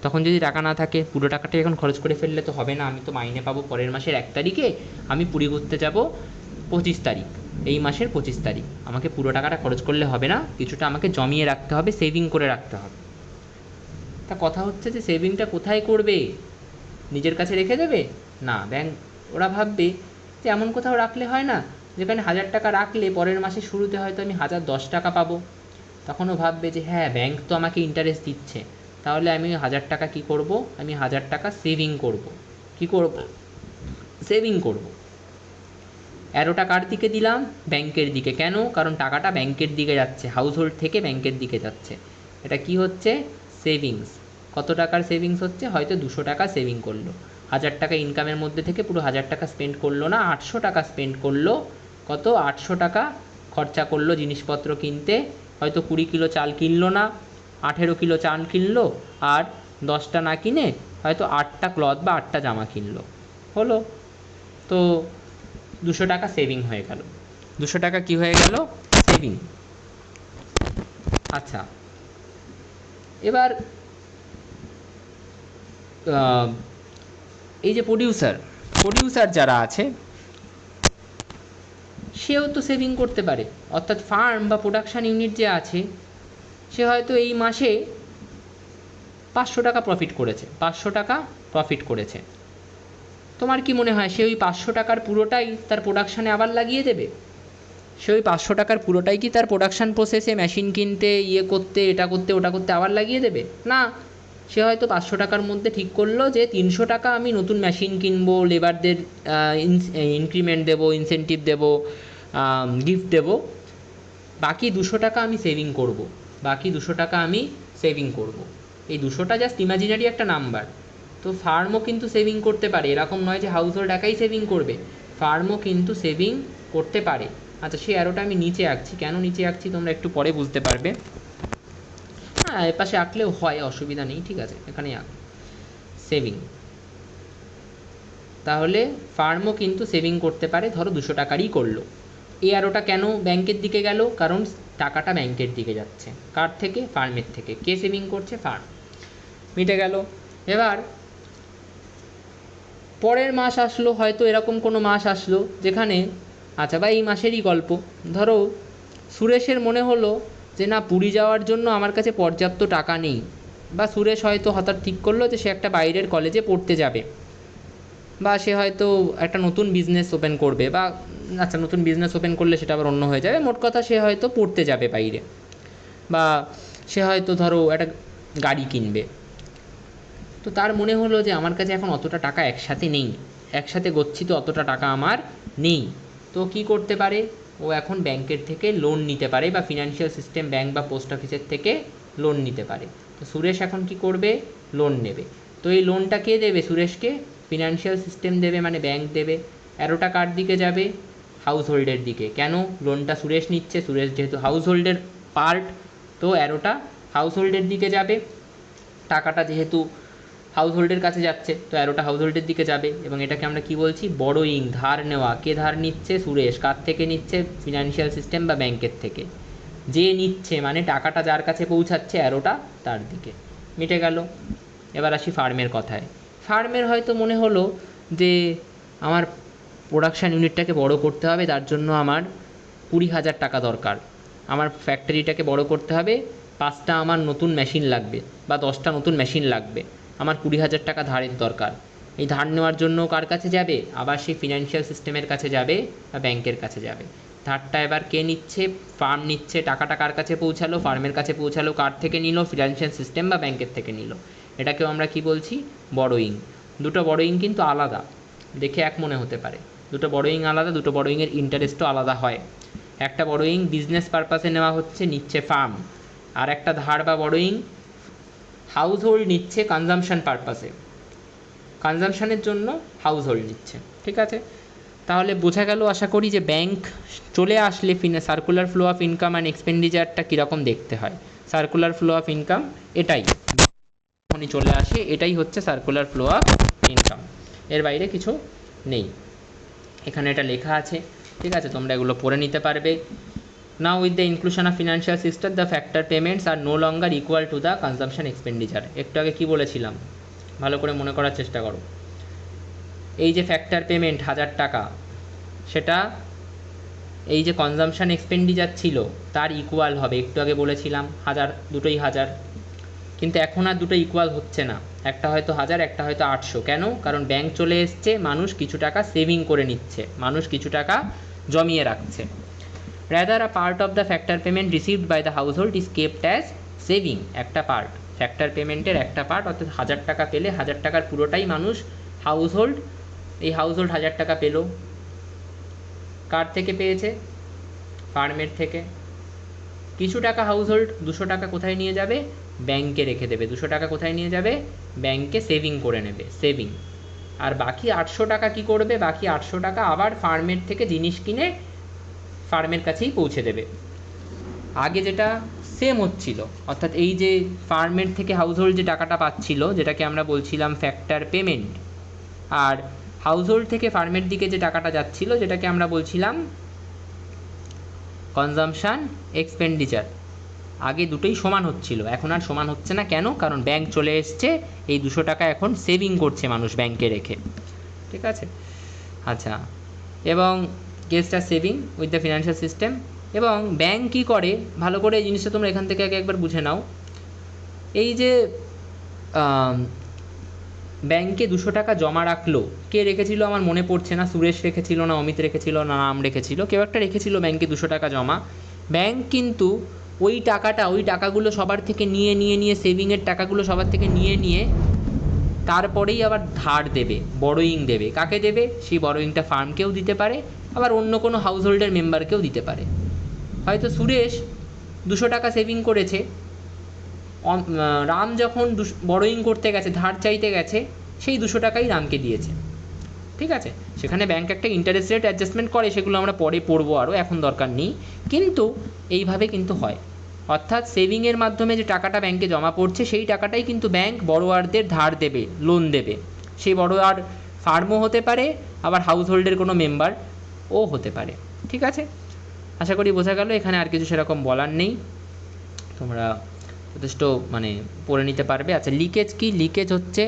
তখন যদি টাকা না থাকে পুরো টাকাটাই এখন খরচ করে ফেললে তো হবে না। আমি তো মাইনে পাবো পরের মাসের 1 তারিখে, আমি পুরী ঘুরতে যাব 25 তারিখ, এই মাসের 25 তারিখ। আমাকে পুরো টাকাটা খরচ করলে হবে না, কিছুটা আমাকে জমিয়ে রাখতে হবে, সেভিং করে রাখতে হবে। তা কথা হচ্ছে যে সেভিংটা কোথায় করবে? নিজের কাছে রেখে দেবে? না, ব্যাংক ওরা ভাববে যে এমন কোথাও রাখলে হয় না যেখানে 1000 টাকা রাখলে পরের মাসের শুরুতে হয়তো আমি 1010 টাকা পাবো। তখনও ভাববে যে হ্যাঁ, ব্যাংক তো আমাকে ইন্টারেস্ট দিচ্ছে, তাহলে আমি 1000 টাকা কী করব? আমি 1000 টাকা সেভিং করব। কী করব? সেভিং করব। অ্যারোটা কার দিকে দিলাম? ব্যাংকের দিকে। কেন? কারণ টাকাটা ব্যাংকের দিকে যাচ্ছে, হাউস হোল্ড থেকে ব্যাংকের দিকে যাচ্ছে। এটা কি হচ্ছে? সেভিংস। কত টাকার সেভিংস হচ্ছে? হয়তো 200 টাকা সেভিং করলো, 1000 টাকা ইনকামের মধ্যে থেকে পুরো 1000 টাকা স্পেন্ড করলো না, 800 টাকা স্পেন্ড করলো। কত? 800 টাকা খরচা করলো জিনিসপত্র কিনতে। হয়তো 20 কিলো চাল কিনলো না, 18 কিলো চাল কিনলো, আর 10টা না কিনে হয়তো 8টা ক্লথ বা 8টা জামা কিনলো। হলো তো 200 টাকা সেভিং হয়ে গেল। 200 টাকা কী হয়ে গেল? সেভিং। আচ্ছা, এবার এই যে প্রডিউসার যারা আছে, সেও তো সেভিং করতে পারে। অর্থাৎ ফার্ম বা প্রোডাকশান ইউনিট যে আছে, সে হয়তো এই মাসে 500 টাকা প্রফিট করেছে, 500 টাকা প্রফিট করেছে। তোমার কি মনে হয় সে ওই 500 টাকার পুরোটাই তার প্রোডাকশানে আবার লাগিয়ে দেবে? সে ওই 500 টাকার পুরোটাই কি তার প্রোডাকশান প্রসেসে মেশিন কিনতে, ইয়ে করতে, এটা করতে, ওটা করতে আবার লাগিয়ে দেবে? না, সে হয়তো 500 টাকার মধ্যে ঠিক করলো যে 300 টাকা আমি নতুন মেশিন কিনবো, লেবারদের ইনক্রিমেন্ট দেবো, ইনসেন্টিভ দেবো, গিফট দেবো, বাকি 200 টাকা আমি সেভিং করব, বাকি 200 টাকা আমি সেভিং করব। এই 200টা জাস্ট ইমাজিনারি একটা নাম্বার। তো ফার্মও কিন্তু সেভিং করতে পারে, এরকম নয় যে হাউস হোল্ড একাই সেভিং করবে, ফার্মও কিন্তু সেভিং করতে পারে। আচ্ছা, সেই অ্যারোটা আমি নিচে আঁকছি, কেন নিচে আঁকছি তোমরা একটু পরে বুঝতে পারবে। হ্যাঁ, এর পাশে আঁকলেও হয়, অসুবিধা নেই, ঠিক আছে, এখানে আঁক সেভিং। তাহলে ফার্মও কিন্তু সেভিং করতে পারে, ধরো 200 টাকারই করলো। এই অ্যারোটা কেন ব্যাংকের দিকে গেল? কারণ টাকাটা ব্যাংকের দিকে যাচ্ছে। কার থেকে? ফার্মের থেকে। কে সেভিং করছে? ফার্ম। মিটে গেল। এবার পরের মাস আসলো, হয়তো এরকম কোনো মাস আসলো যেখানে, আচ্ছা বা এই মাসেরই গল্প, ধরো সুরেশের মনে হলো যে না, পুরী যাওয়ার জন্য আমার কাছে পর্যাপ্ত টাকা নেই, বা সুরেশ হয়তো হঠাৎ ঠিক করলো যে সে একটা বাইরের কলেজে পড়তে যাবে, বা সে হয়তো একটা নতুন বিজনেস ওপেন করবে, বা আচ্ছা নতুন বিজনেস ওপেন করলে সেটা আবার অন্য হয়ে যাবে, মোট কথা সে হয়তো পড়তে যাবে বাইরে, বা সে হয়তো ধরো একটা গাড়ি কিনবে। তো তার মনে হলো যে আমার কাছে এখন অতটা টাকা একসাথে নেই, একসাথে গচ্ছিত অতটা টাকা আমার নেই। তো কি করতে পারে? ও এখন ব্যাংকের থেকে লোন নিতে পারে, বা ফিনান্সিয়াল সিস্টেম, ব্যাংক বা পোস্ট অফিসের থেকে লোন নিতে পারে। তো সুরেশ এখন কি করবে? লোন নেবে। তো এই লোনটা কে দেবে সুরেশকে? ফিনান্সিয়াল সিস্টেম দেবে, মানে ব্যাংক দেবে। অ্যারোটা কার দিকে যাবে? হাউস হোল্ডের দিকে। কেন? লোনটা সুরেশ নিচ্ছে, সুরেশ যেহেতু হাউস হোল্ডের পার্ট, তো অ্যারোটা হাউস হোল্ডের দিকে যাবে। টাকাটা যেহেতু হাউস হোল্ডের কাছে যাচ্ছে, তো অ্যারোটা হাউস হোল্ডের দিকে যাবে। এবং এটাকে আমরা কি বলছি? বড়োইং, ধার নেওয়া। কে ধার নিচ্ছে? সুরেশ। কার থেকে নিচ্ছে? ফিনান্সিয়াল সিস্টেম বা ব্যাংকের থেকে। যে নিচ্ছে মানে টাকাটা যার কাছে পৌঁছাচ্ছে অ্যারোটা তার দিকে। মিটে গেল। এবার আসি ফার্মের কথায়। ফার্মের হয়তো মনে হলো যে আমার প্রোডাকশান ইউনিটটাকে বড় করতে হবে, তার জন্য আমার 20,000 টাকা দরকার। আমার ফ্যাক্টরিটাকে বড় করতে হবে, 5টা আমার নতুন মেশিন লাগবে, বা 10টা নতুন মেশিন লাগবে। আমার 20,000 টাকা ধারের দরকার। এই ধার নেওয়ার জন্য কার কাছে যাবে? আবার সেই ফিনান্সিয়াল সিস্টেমের কাছে যাবে, বা ব্যাংকের কাছে যাবে। ধারটা এবার কে নিচ্ছে? ফার্ম নিচ্ছে। টাকাটা কার কাছে পৌঁছালো? ফার্মের কাছে পৌঁছালো। কার থেকে নিল? ফিনান্সিয়াল সিস্টেম বা ব্যাংকের থেকে নিল। এটাকেও আমরা কি বলছি? বড়োইং। দুটো বড়োইং কিন্তু আলাদা, দেখে এক মনে হতে পারে। দুটো বড়োইং আলাদা, দুটো বড়োইংয়ের ইন্টারেস্টও আলাদা হয়। একটা বড়োইং বিজনেস পারপাসে নেওয়া হচ্ছে, নিচ্ছে ফার্ম। আর একটা ধার বা বড়োইং হাউস হোল্ড নিচ্ছে কনজামশন পারপাসে, কনজামশনের জন্য হাউস হোল্ড নিচ্ছে। ঠিক আছে, তাহলে বোঝা গেল আশা করি যে ব্যাংক চলে আসলে circular flow of income and এক্সপেন্ডিচারটা কীরকম দেখতে হয়। সার্কুলার ফ্লো অফ ইনকাম এটাই, যখনই চলে আসে এটাই হচ্ছে সার্কুলার ফ্লো অফ ইনকাম, এর বাইরে কিছু নেই। এখানে এটা লেখা আছে, ঠিক আছে, তোমরা এগুলো পড়ে নিতে পারবে। Now with the inclusion of financial system the factor payments are no longer equal to the consumption expenditure. একটু আগে কী বলেছিলাম ভালো করে মনে করার চেষ্টা করো। এই যে ফ্যাক্টর পেমেন্ট 1000 টাকা, সেটা এই যে কনজামশন এক্সপেন্ডিচার ছিল তার ইকুয়াল হবে। একটু আগে বলেছিলাম 1000, দুটোই 1000। কিন্তু এখন আর দুটো ইকুয়াল হচ্ছে না, একটা হয়তো 1000, একটা হয়তো 800। কেন? কারণ ব্যাংক চলে এসছে, মানুষ কিছু টাকা সেভিং করে নিচ্ছে, মানুষ কিছু টাকা জমিয়ে রাখছে। Rather a part of the factor payment received by the household is kept as saving। একটা পার্ট, ফ্যাক্টর পেমেন্টের একটা পার্ট, অর্থাৎ 1000 টাকা পেলে 1000 টাকার পুরোটাই মানুষ হাউস হোল্ড, এই হাউস হোল্ড 1000 টাকা পেলো। কার থেকে পেয়েছে? ফার্মের থেকে। কিছু টাকা হাউস হোল্ড, 200 টাকা কোথায় নিয়ে যাবে? ব্যাংকে রেখে দেবে। 200 টাকা কোথায় নিয়ে যাবে? ব্যাংকে সেভিং করে নেবে, সেভিং। আর বাকি 800 টাকা কী করবে? বাকি 800 টাকা আবার ফার্মের থেকে জিনিস কিনে ফার্মের কাছেই পৌঁছে দেবে। আগে যেটা সেম হচ্ছিল, অর্থাৎ এই যে ফার্মের থেকে হাউস হোল্ড যে টাকাটা পাচ্ছিল, যেটাকে আমরা বলছিলাম ফ্যাক্টর পেমেন্ট, আর হাউস হোল্ড থেকে ফার্মের দিকে যে টাকাটা যাচ্ছিল, যেটাকে আমরা বলছিলাম কনজামশান এক্সপেন্ডিচার, আগে দুটোই সমান হচ্ছিল, এখন আর সমান হচ্ছে না। কেন? কারণ ব্যাংক চলে এসছে, এই 200 টাকা এখন সেভিং করছে মানুষ ব্যাংকে রেখে। ঠিক আছে, আচ্ছা, এবং guest are saving with the financial system. এবং ব্যাংক কী করে, ভালো করে এই জিনিসটা তোমরা এখান থেকে আগে একবার বুঝে নাও। এই যে ব্যাংকে 200 টাকা জমা রাখলো, কে রেখেছিল আমার মনে পড়ছে না, সুরেশ রেখেছিল না অমিত রেখেছিল না নাম রেখেছিল, কেউ একটা রেখেছিল ব্যাংকে 200 টাকা জমা। ব্যাংক কিন্তু ওই টাকাগুলো সবার থেকে নিয়ে সেভিংয়ের টাকাগুলো সবার থেকে নিয়ে তারপরেই আবার ধার দেবে, বড়োইং দেবে। কাকে দেবে? সেই বড়োইংটা ফার্মকেও দিতে পারে, আবার অন্য কোনো হাউস হোল্ডের মেম্বারকেও দিতে পারে। হয়তো সুরেশ 200 টাকা সেভিং করেছে, রাম যখন বড়োয়িং করতে গেছে, ধার চাইতে গেছে, সেই 200 টাকাই রামকে দিয়েছে। ঠিক আছে, সেখানে ব্যাংক একটা ইন্টারেস্ট রেট অ্যাডজাস্টমেন্ট করে, সেগুলো আমরা পরে পড়বো, আরও এখন দরকার নেই, কিন্তু এইভাবে কিন্তু হয়। অর্থাৎ সেভিংয়ের মাধ্যমে যে টাকাটা ব্যাংকে জমা পড়ছে, সেই টাকাটাই কিন্তু ব্যাংক বড়োয়ারদের ধার দেবে, লোন দেবে। সেই বড়োয়ার ফার্মও হতে পারে, আবার হাউস হোল্ডের কোনো মেম্বারও হতে পারে। ঠিক আছে, আশা করি বোঝা গেল। এখানে আর কিছু সেরকম বলার নেই, তোমরা যথেষ্ট পড়ে নিতে পারবে। আচ্ছা, লিকেজ কি? লিকেজ হচ্ছে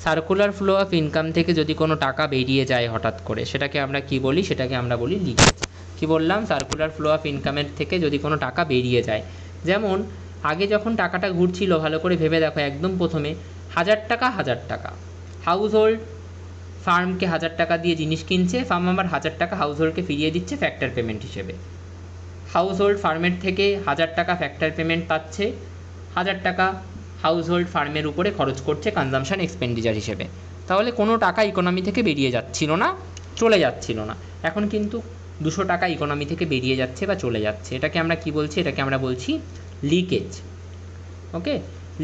সার্কুলার ফ্লো অফ ইনকাম থেকে যদি কোনো টাকা বেরিয়ে যায় হঠাৎ করে, সেটাকে আমরা কি বলি? সেটাকে আমরা বলি লিকেজ। কি বললাম? সার্কুলার ফ্লো অফ ইনকামের থেকে যদি কোনো টাকা বেরিয়ে যায়। যেমন আগে যখন টাকাটা ঘুরছিল, ভালো করে ভেবে দেখো, একদম প্রথমে 1000 টাকা, 1000 টাকা হাউস হোল্ড ফার্মকে 1000 টাকা দিয়ে জিনিস কিনছে, ফার্ম আবার 1000 টাকা হাউস হোল্ডকে ফিরিয়ে দিচ্ছে ফ্যাক্টর পেমেন্ট হিসেবে। হাউস হোল্ড ফার্মের থেকে 1000 টাকা ফ্যাক্টর পেমেন্ট পাচ্ছে, 1000 টাকা হাউস হোল্ড ফার্মের উপরে খরচ করছে কনজামশন এক্সপেন্ডিচার হিসেবে। তাহলে কোনো টাকা ইকোনমি থেকে বেরিয়ে যাচ্ছিল না, চলে যাচ্ছিল না। এখন কিন্তু 200 টাকা ইকোনমি থেকে বেরিয়ে যাচ্ছে বা চলে যাচ্ছে। এটাকে আমরা কি বলছি? এটাকে আমরা বলছি leakage. Okay,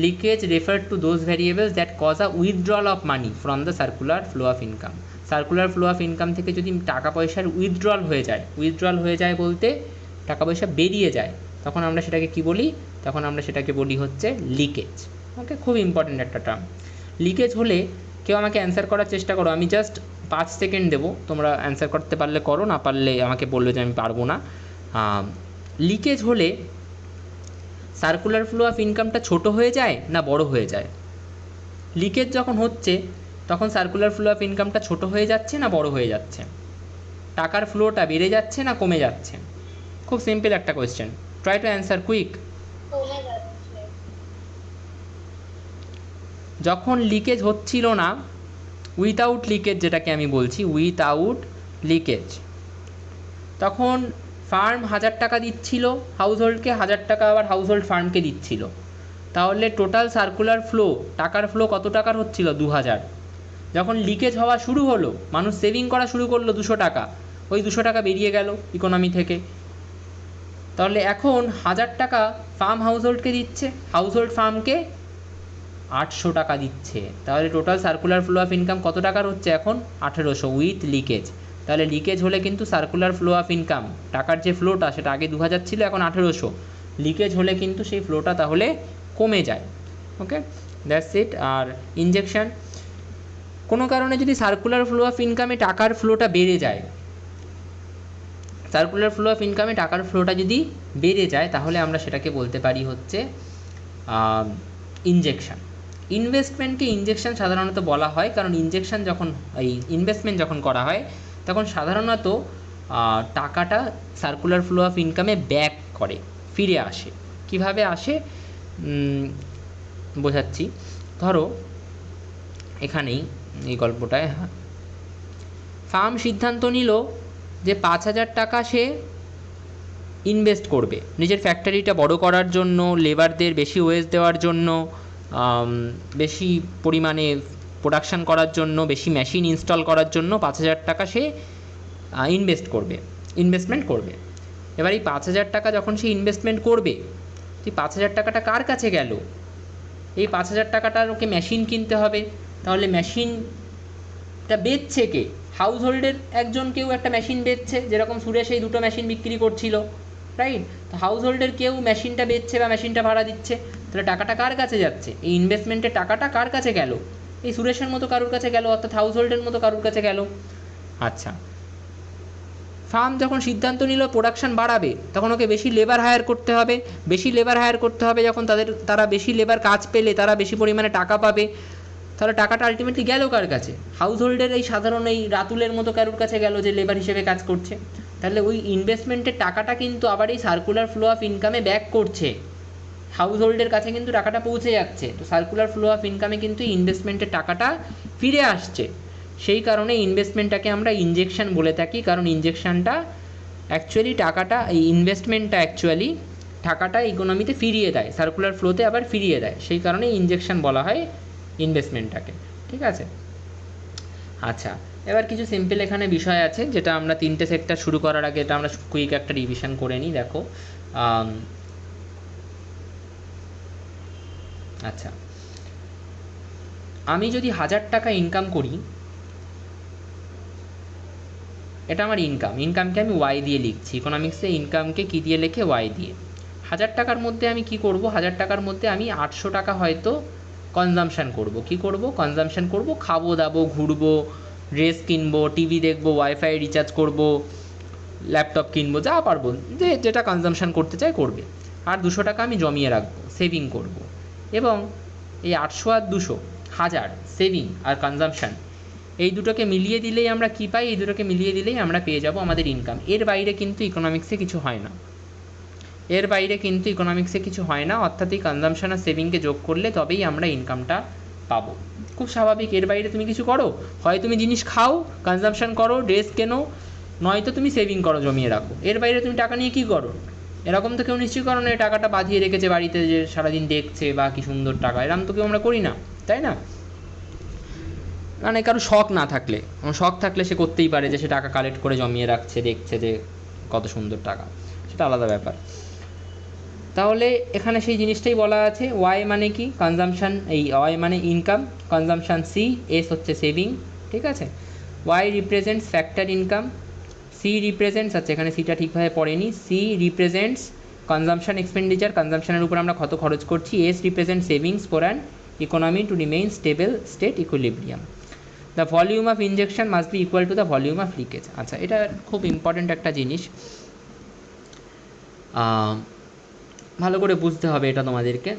leakage refer to those variables that cause a withdrawal of money from the circular flow of income. Circular flow of income থেকে যদি টাকা পয়সার উইথড্রল হয়ে যায় বলতে টাকা পয়সা বেরিয়ে যায়, তখন আমরা সেটাকে কি বলি? তখন আমরা সেটাকে বলি হচ্ছে লিকেজ। ওকে, খুব ইম্পর্ট্যান্ট একটা টার্ম। লিকেজ হলে কেউ আমাকে অ্যান্সার করার চেষ্টা করো, আমি জাস্ট 5 সেকেন্ড দেবো, তোমরা অ্যান্সার করতে পারলে করো, না পারলে আমাকে বলবে যে আমি পারবো না। লিকেজ হলে সার্কুলার ফ্লো অফ ইনকামটা ছোট হয়ে যায় না বড় হয়ে যায়? লিকেজ যখন হচ্ছে তখন সার্কুলার ফ্লো অফ ইনকামটা ছোট হয়ে যাচ্ছে না বড় হয়ে যাচ্ছে? টাকার ফ্লোটা বেড়ে যাচ্ছে না কমে যাচ্ছে? খুব সিম্পল একটা question, try to answer quick. যখন লিকেজ হচ্ছিল না, উইথাউট লিকেজ যেটাকে আমি বলছি, উইথাউট লিকেজ, তখন ফার্ম 1000 টাকা দিচ্ছিল হাউস হোল্ডকে, 1000 টাকা আবার হাউস হোল্ড ফার্মকে দিচ্ছিল। তাহলে টোটাল সার্কুলার ফ্লো, টাকার ফ্লো কত টাকার হচ্ছিল? 2000। যখন লিকেজ হওয়া শুরু হলো, মানুষ সেভিং করা শুরু করলো 200 টাকা, ওই 200 টাকা বেরিয়ে গেল ইকোনমি থেকে। তাহলে এখন 1000 টাকা ফার্ম হাউস হোল্ডকে দিচ্ছে, হাউস হোল্ড ফার্মকে 800 টাকা দিচ্ছে। তাহলে total circular flow of income কত টাকার হচ্ছে এখন? 1800 উইথ লিকেজ। তাহলে লিকেজ হলে কিন্তু সার্কুলার ফ্লো অফ ইনকাম, টাকার যে ফ্লোটা সেটা আগে 2000 ছিল, এখন 1800। লিকেজ হলে কিন্তু সেই ফ্লোটা তাহলে কমে যায়। ওকে, দ্যাটস ইট। আর ইনজেকশন, কোনো কারণে যদি সার্কুলার ফ্লো অফ ইনকামে টাকার ফ্লোটা বেড়ে যায়, সার্কুলার ফ্লো অফ ইনকামে টাকার ফ্লোটা যদি বেড়ে যায়, তাহলে আমরা সেটাকে বলতে পারি হচ্ছে ইনজেকশন। ইনভেস্টমেন্টকে ইনজেকশন সাধারণত বলা হয়, কারণ ইনজেকশন যখন, এই ইনভেস্টমেন্ট যখন করা হয়, তখন সাধারণত টাকাটা সার্কুলার ফ্লো অফ ইনকামে ব্যাক করে, ফিরে আসে। কিভাবে আসে বোঝাচ্ছি। ধরো এখানেই এই গল্পটায়, ফার্ম সিদ্ধান্ত নিল যে 5000 টাকা সে ইনভেস্ট করবে নিজের ফ্যাক্টরিটা বড় করার জন্য, লেবারদের বেশি ওয়েজ দেওয়ার জন্য, বেশি পরিমাণে প্রোডাকশান করার জন্য, বেশি মেশিন ইনস্টল করার জন্য 5000 টাকা সে ইনভেস্টমেন্ট করবে। এবার এই 5000 টাকা যখন সে ইনভেস্টমেন্ট করবে, এই 5000 টাকাটা কার কাছে গেল? এই 5000 টাকাটার ওকে মেশিন কিনতে হবে, তাহলে মেশিনটা বেচছে কে? হাউস হোল্ডের কেউ একটা মেশিন বেচছে, যেরকম সুরেশ এই 2টো মেশিন বিক্রি করছিল, রাইট? তো হাউস হোল্ডের কেউ মেশিনটা বেচছে বা মেশিনটা ভাড়া দিচ্ছে, তাহলে টাকাটা কার কাছে যাচ্ছে? এই ইনভেস্টমেন্টের টাকাটা কার কাছে গেল? এই সুরেশের মতো কারুর কাছে গেল, অর্থাৎ হাউস হোল্ডের মতো কারুর কাছে গেল। আচ্ছা, ফার্ম যখন সিদ্ধান্ত নিল প্রোডাকশান বাড়াবে, তখন ওকে বেশি লেবার হায়ার করতে হবে। বেশি লেবার হায়ার করতে হবে যখন, তারা বেশি লেবার কাজ পেলে তারা বেশি পরিমাণে টাকা পাবে। তাহলে টাকাটা আলটিমেটলি গেল কার কাছে? হাউস হোল্ডের এই সাধারণ এই রাতুলের মতো কারুর কাছে গেল, যে লেবার হিসেবে কাজ করছে। তাহলে ওই ইনভেস্টমেন্টের টাকাটা কিন্তু আবার এই সার্কুলার ফ্লো অফ ইনকামে ব্যাক করছে, হাউস হোল্ডের কাছে কিন্তু টাকাটা পৌঁছে যাচ্ছে। তো সার্কুলার ফ্লো অফ ইনকামে কিন্তু ইনভেস্টমেন্টের টাকাটা ফিরে আসছে। সেই কারণে ইনভেস্টমেন্টটাকে আমরা ইনজেকশন বলে থাকি, কারণ ইনজেকশনটা অ্যাকচুয়ালি টাকাটা, এই ইনভেস্টমেন্টটা অ্যাকচুয়ালি টাকাটা ইকোনমিতে ফিরিয়ে দেয়, সার্কুলার ফ্লোতে আবার ফিরিয়ে দেয়। সেই কারণে ইনজেকশন বলা হয় ইনভেস্টমেন্টটাকে। ঠিক আছে? আচ্ছা, এবার কিছু সিম্পল এখানে বিষয় আছে, যেটা আমরা 3টে সেক্টর শুরু করার আগে এটা আমরা কুইক একটা রিভিশন করে নিই। দেখো, আচ্ছা, আমি যদি 1000 টাকা ইনকাম করি, এটা আমার ইনকামকে আমি ওয়াই দিয়ে লিখছি, ইকোনমিক্সে ইনকামকে কী দিয়ে লেখে? ওয়াই দিয়ে। 1000 টাকার মধ্যে আমি কি করব? 1000 টাকার মধ্যে আমি 800 টাকা হয়তো কনজামশান করব। কি করব? কনজামশান করব, খাবো দাবো, ঘুরবো, ড্রেস কিনবো, টিভি দেখবো, ওয়াইফাই রিচার্জ করব, ল্যাপটপ কিনবো, যা পারবো, যেটা কনজামশান করতে চাই করবে। আর 200 টাকা আমি জমিয়ে রাখবো, সেভিং করব। এবং এই 800 আর 200, 1000 সেভিং আর কনজামশান, এই দুটোকে মিলিয়ে দিলেই আমরা কী পাই? এই দুটোকে মিলিয়ে দিলেই আমরা পেয়ে যাব আমাদের ইনকাম। এর বাইরে কিন্তু ইকোনমিক্সে কিছু হয় না, এর বাইরে কিন্তু ইকোনমিক্সে কিছু হয় না। অর্থাৎ এই কনজামশন আর সেভিংকে যোগ করলে তবেই আমরা ইনকামটা পাবো। খুব স্বাভাবিক। এর বাইরে তুমি কিছু করো, হয় তুমি জিনিস খাও, কনজামশন করো, ড্রেস কেনো, নয়তো তুমি সেভিং করো, জমিয়ে রাখো। এর বাইরে তুমি টাকা নিয়ে কী করো? এরকম তো কেউ নিশ্চয়ই করো না, এই টাকাটা বাঁধিয়ে রেখেছে বাড়িতে, যে সারাদিন দেখছে বা কী সুন্দর টাকা, এরকম তো কেউ আমরা করি না, তাই না? মানে কারো শখ না থাকলে, শখ থাকলে সে করতেই পারে যে সে টাকা কালেক্ট করে জমিয়ে রাখছে, দেখছে যে কত সুন্দর টাকা, সেটা আলাদা ব্যাপার। তাহলে এখানে সেই জিনিসটাই বলা আছে। ওয়াই মানে কি? কনজামশান। এই ওয়াই মানে ইনকাম, কনজামশান সি, এস হচ্ছে সেভিং, ঠিক আছে? Y represents factor income, C represents, আচ্ছা এখানে সিটা ঠিকভাবে পড়েনি, সি রিপ্রেজেন্টস কনজামশান এক্সপেন্ডিচার, কনজামশানের উপর আমরা কত খরচ করছি। S represent savings for an economy to remain stable state equilibrium. The volume of injection must be equal to the volume of leakage. আচ্ছা, এটা খুব ইম্পর্ট্যান্ট একটা জিনিস, ভালো করে বুঝতে হবে এটা তোমাদেরকে।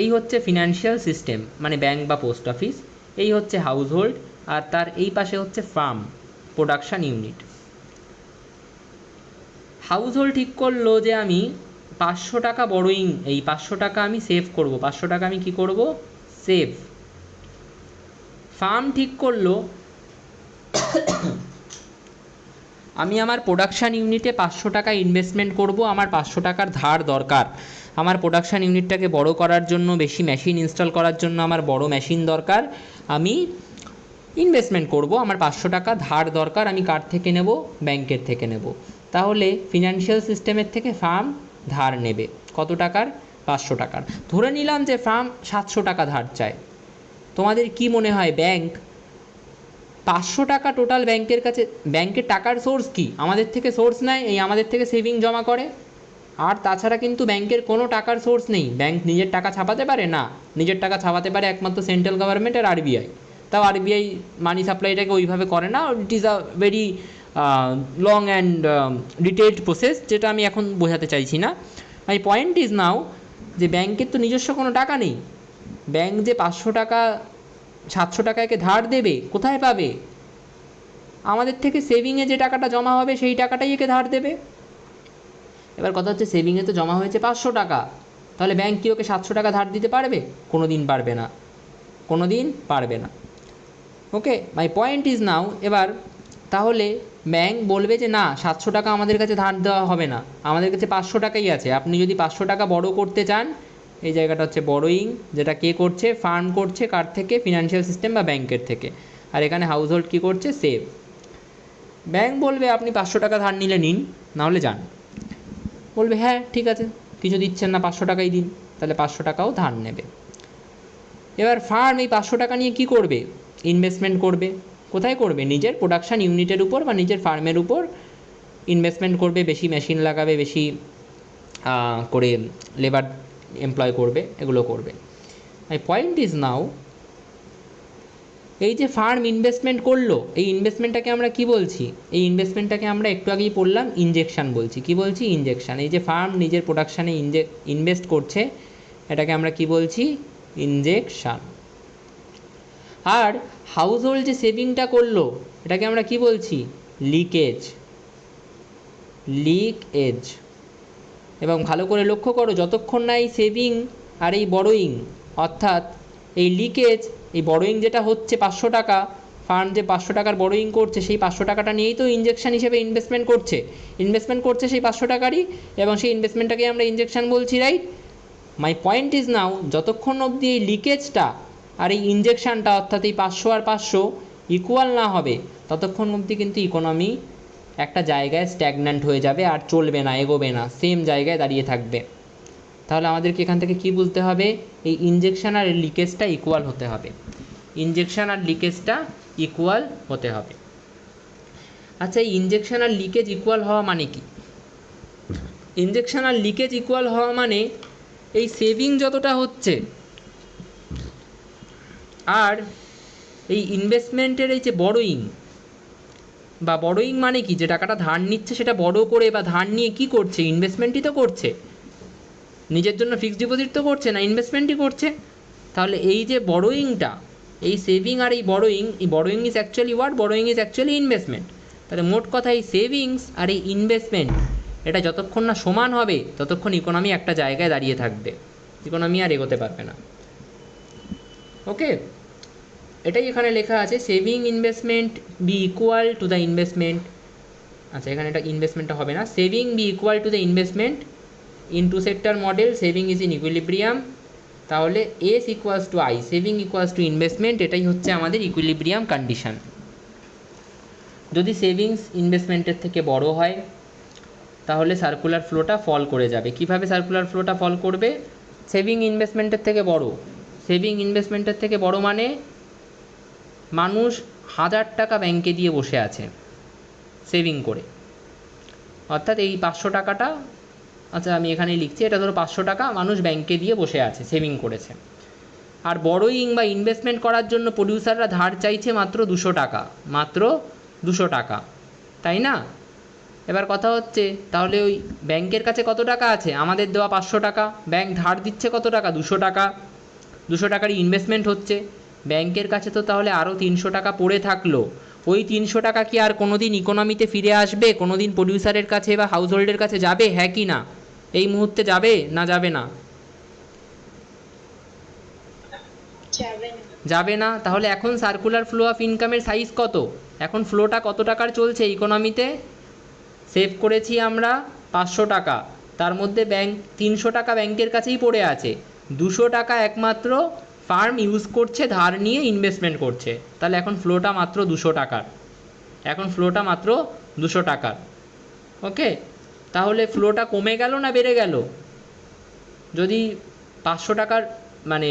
এই হচ্ছে ফিনান্সিয়াল সিস্টেম, মানে ব্যাংক বা পোস্ট অফিস। এই হচ্ছে হাউস হোল্ড, আর তার এই পাশে হচ্ছে farm, production unit. House hold ঠিক করলো যে আমি 500 টাকা বড়োইং, এই 500 টাকা আমি সেভ করব, 500 টাকা আমি কি করব? সেভ। ফার্ম ঠিক করলো আমি আমার প্রোডাকশান ইউনিটে 500 টাকা ইনভেস্টমেন্ট করব, আমার 500 টাকার ধার দরকার, আমার প্রোডাকশান ইউনিটটাকে বড় করার জন্য, বেশি মেশিন ইনস্টল করার জন্য আমার বড় মেশিন দরকার, আমি ইনভেস্টমেন্ট করব, আমার 500 টাকা ধার দরকার, আমি কার থেকে নেব? ব্যাংকের থেকে নেব। তাহলে ফিনান্সিয়াল সিস্টেমের থেকে ফার্ম ধার নেবে কত টাকার? 500 টাকার। ধরে নিলাম যে ফার্ম 700 টাকা ধার চায়। তোমাদের কি মনে হয় ব্যাংক 500 টাকা টোটাল ব্যাংকের কাছে, ব্যাংকের টাকার সোর্স কি? আমাদের থেকে সোর্স নেয়, এই আমাদের থেকে সেভিং জমা করে। আর তাছাড়া কিন্তু ব্যাংকের কোনো টাকার সোর্স নেই। ব্যাংক নিজের টাকা ছাপাতে পারে না, নিজের টাকা ছাপাতে পারে একমাত্র সেন্ট্রাল গভর্নমেন্ট আর আরবিআই। তাও আরবিআই মানি সাপ্লাইটাকে ওইভাবে করে না, it is a very long and detailed process, যেটা আমি এখন বোঝাতে চাইছি না। মাই পয়েন্ট ইজ নাও যে ব্যাংকের তো নিজস্ব কোনো টাকা নেই। ব্যাংক যে 500 টাকা 700 টাকাকে ধার দেবে, কোথায় পাবে? আমাদের থেকে সেভিংয়ে যে টাকাটা জমা হবে সেই টাকাটাই একে ধার দেবে। এবার কথা হচ্ছে, সেভিংয়ে তো জমা হয়েছে 500 টাকা, তাহলে ব্যাংক কি ওকে 700 টাকা ধার দিতে পারবে? কোনো দিন পারবে না, কোনো দিন পারবে না। ওকে, মাই পয়েন্ট ইজ নাও, এবার তাহলে ব্যাংক বলবে যে না, 700 টাকা আমাদের কাছে ধার দেওয়া হবে না, আমাদের কাছে 500 টাকাই আছে। আপনি যদি 500 টাকা বড় করতে চান, এই জায়গাটা হচ্ছে বড়োইং, যেটা কে করছে? ফার্ম করছে। কার থেকে? ফিনান্সিয়াল সিস্টেম বা ব্যাংকের থেকে। আর এখানে হাউস হোল্ড কী করছে? সেভ। ব্যাংক বলবে আপনি 500 টাকা ধার নিলে নিন, নাহলে যান। বলবে হ্যাঁ ঠিক আছে, কিছু দিচ্ছেন না, 500 টাকাই দিন, তাহলে 500 টাকাও ধার নেবে। এবার ফার্ম এই 500 টাকা নিয়ে কি করবে? ইনভেস্টমেন্ট করবে। কোথায় করবে? নিজের প্রোডাকশান ইউনিটের উপর বা নিজের ফার্মের উপর ইনভেস্টমেন্ট করবে, বেশি মেশিন লাগাবে, বেশি করে লেবার এমপ্লয় করবে, এগুলো করবে। মাই পয়েন্ট ইজ নাও, এই যে ফার্ম ইনভেস্টমেন্ট করলো, এই ইনভেস্টমেন্টটাকে আমরা কি বলছি? এই ইনভেস্টমেন্টটাকে আমরা একটু আগেই পড়লাম ইনজেকশান বলছি। কি বলছি? ইনজেকশান। এই যে ফার্ম নিজের প্রোডাকশানে ইনভেস্ট করছে, এটাকে আমরা কি বলছি? ইনজেকশান। আর হাউস হোল্ড যে সেভিংটা করলো, এটাকে আমরা কি বলছি? লিকেজ। লিকেজ। এবং ভালো করে লক্ষ্য করো, যতক্ষণ না এই সেভিং আর এই বড়োইং, অর্থাৎ এই লিকেজ, এই বড়োইং যেটা হচ্ছে 500 টাকা, ফার্ম যে 500 টাকার বড়োইং করছে, সেই 500 টাকাটা নিয়েই তো ইনজেকশান হিসেবে ইনভেস্টমেন্ট করছে সেই 500 টাকারই, এবং সেই ইনভেস্টমেন্টটাকে আমরা ইনজেকশান বলছি, right? My point is now, যতক্ষণ অবধি এই লিকেজটা আর এই ইনজেকশানটা, অর্থাৎ এই 500 আর 500 ইকুয়াল না হবে, ততক্ষণ অবধি কিন্তু ইকোনমি একটা জায়গায় স্ট্যাগন্যান্ট হয়ে যাবে, আর চলবে না, এগোবে না, সেম জায়গায় দাঁড়িয়ে থাকবে। তাহলে আমাদেরকে এখান থেকে কি বুঝতে হবে, এই ইনজেকশন আর লিকেজটা ইকুয়াল হতে হবে, ইনজেকশন আর লিকেজটা ইকুয়াল হতে হবে। আচ্ছা, এই ইনজেকশন আর লিকেজ ইকুয়াল হওয়া মানে কি? ইনজেকশন আর লিকেজ ইকুয়াল হওয়া মানে এই সেভিং যতটা হচ্ছে আর এই ইনভেস্টমেন্টের এই যে বড়োয়িং, বা বড়োয়িং মানে কি, যে টাকাটা ধার নিচ্ছে সেটা বড় করে বা ধার নিয়ে কি করছে, ইনভেস্টমেন্টই তো করছে, নিজের জন্য ফিক্সড ডিপোজিট তো করছে না, ইনভেস্টমেন্টই করছে। তাহলে এই যে বড়োয়িংটা, এই সেভিং আর এই borrowing is actually what, borrowing is actually investment. তাহলে মোট কথা এই সেভিংস আর এই ইনভেস্টমেন্ট এটা যতক্ষণ না সমান হবে ততক্ষণ ইকোনমি একটা জায়গায় দাঁড়িয়ে থাকবে, ইকোনমি আর এগোতে পারবে না। ওকে, এটাই এখানে লেখা আছে, saving investment be equal to the investment. আচ্ছা, এখানে এটা ইনভেস্টমেন্টটা হবে না, saving be equal to the investment in two sector model, saving is in equilibrium. তাহলে S equals to I, saving equals to investment, এটাই হচ্ছে আমাদের ইকুইলিব্রিয়াম কন্ডিশন। যদি সেভিংস ইনভেস্টমেন্টের থেকে বড় হয় তাহলে সার্কুলার ফ্লোটা ফল করে যাবে। কিভাবে সার্কুলার ফ্লোটা ফল করবে? সেভিং ইনভেস্টমেন্টের থেকে বড়, সেভিং ইনভেস্টমেন্টের থেকে বড় মানে মানুষ 1000 টাকা ব্যাংকে দিয়ে বসে আছে সেভিং করে, অর্থাৎ এই 500 টাকাটা, আচ্ছা আমি এখানেই লিখছি, এটা ধরো 500 টাকা মানুষ ব্যাংকে দিয়ে বসে আছে, সেভিং করেছে। আর বড়োয়িং বা ইনভেস্টমেন্ট করার জন্য প্রডিউসাররা ধার চাইছে মাত্র 200 টাকা, মাত্র 200 টাকা, তাই না? এবার কথা হচ্ছে, তাহলে ওই ব্যাংকের কাছে কত টাকা আছে? আমাদের দেওয়া 500 টাকা, ব্যাংক ধার দিচ্ছে কত টাকা? 200 টাকা, 200 টাকারই ইনভেস্টমেন্ট হচ্ছে। ব্যাংকের কাছে তো তাহলে আরও 300 টাকা পড়ে থাকলো, ওই 300 টাকা কি আর কোনো দিন ইকোনমিতে ফিরে আসবে? কোনো দিন প্রডিউসারের কাছে বা হাউস হোল্ডের কাছে যাবে? হ্যাঁ কি না? এই মুহূর্তে যাবে না যাবে না? যাবে না। তাহলে এখন সার্কুলার ফ্লো অফ ইনকামের সাইজ কত? এখন ফ্লোটা কত টাকার চলছে ইকোনমিতে? সেভ করেছি আমরা 500 টাকা, তার মধ্যে ব্যাংক 300 টাকা ব্যাংকের কাছেই পড়ে আছে, 200 টাকা একমাত্র ফার্ম ইউজ করছে, ধার নিয়ে ইনভেস্টমেন্ট করছে। তাহলে এখন ফ্লোটা মাত্র 200 টাকার, এখন ফ্লোটা মাত্র 200 টাকার। ওকে, তাহলে ফ্লোটা কমে গেল না বেড়ে গেল? যদি 500 টাকার মানে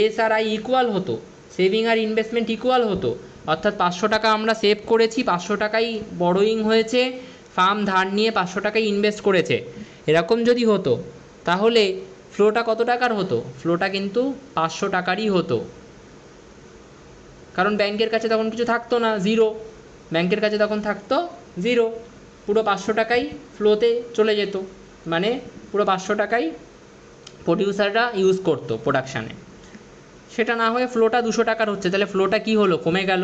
এস আর আই ইকুয়াল হতো, সেভিং আর ইনভেস্টমেন্ট ইকুয়াল হতো, অর্থাৎ 500 টাকা আমরা সেভ করেছি, 500 টাকাই বড়োয়িং হয়েছে, ফার্ম ধার নিয়ে 500 টাকাই ইনভেস্ট করেছে, এরকম যদি হতো তাহলে ফ্লোটা কত টাকার হতো? ফ্লোটা কিন্তু 500 টাকারই হতো, কারণ ব্যাংকের কাছে তখন কিছু থাকতো না, জিরো, ব্যাংকের কাছে তখন থাকতো জিরো, পুরো 500 টাকাই ফ্লোতে চলে যেত, মানে পুরো 500 টাকাই প্রডিউসাররা ইউজ করতো প্রোডাকশানে। সেটা না হয়ে ফ্লোটা 200 টাকার হচ্ছে, তাহলে ফ্লোটা কী হলো? কমে গেল।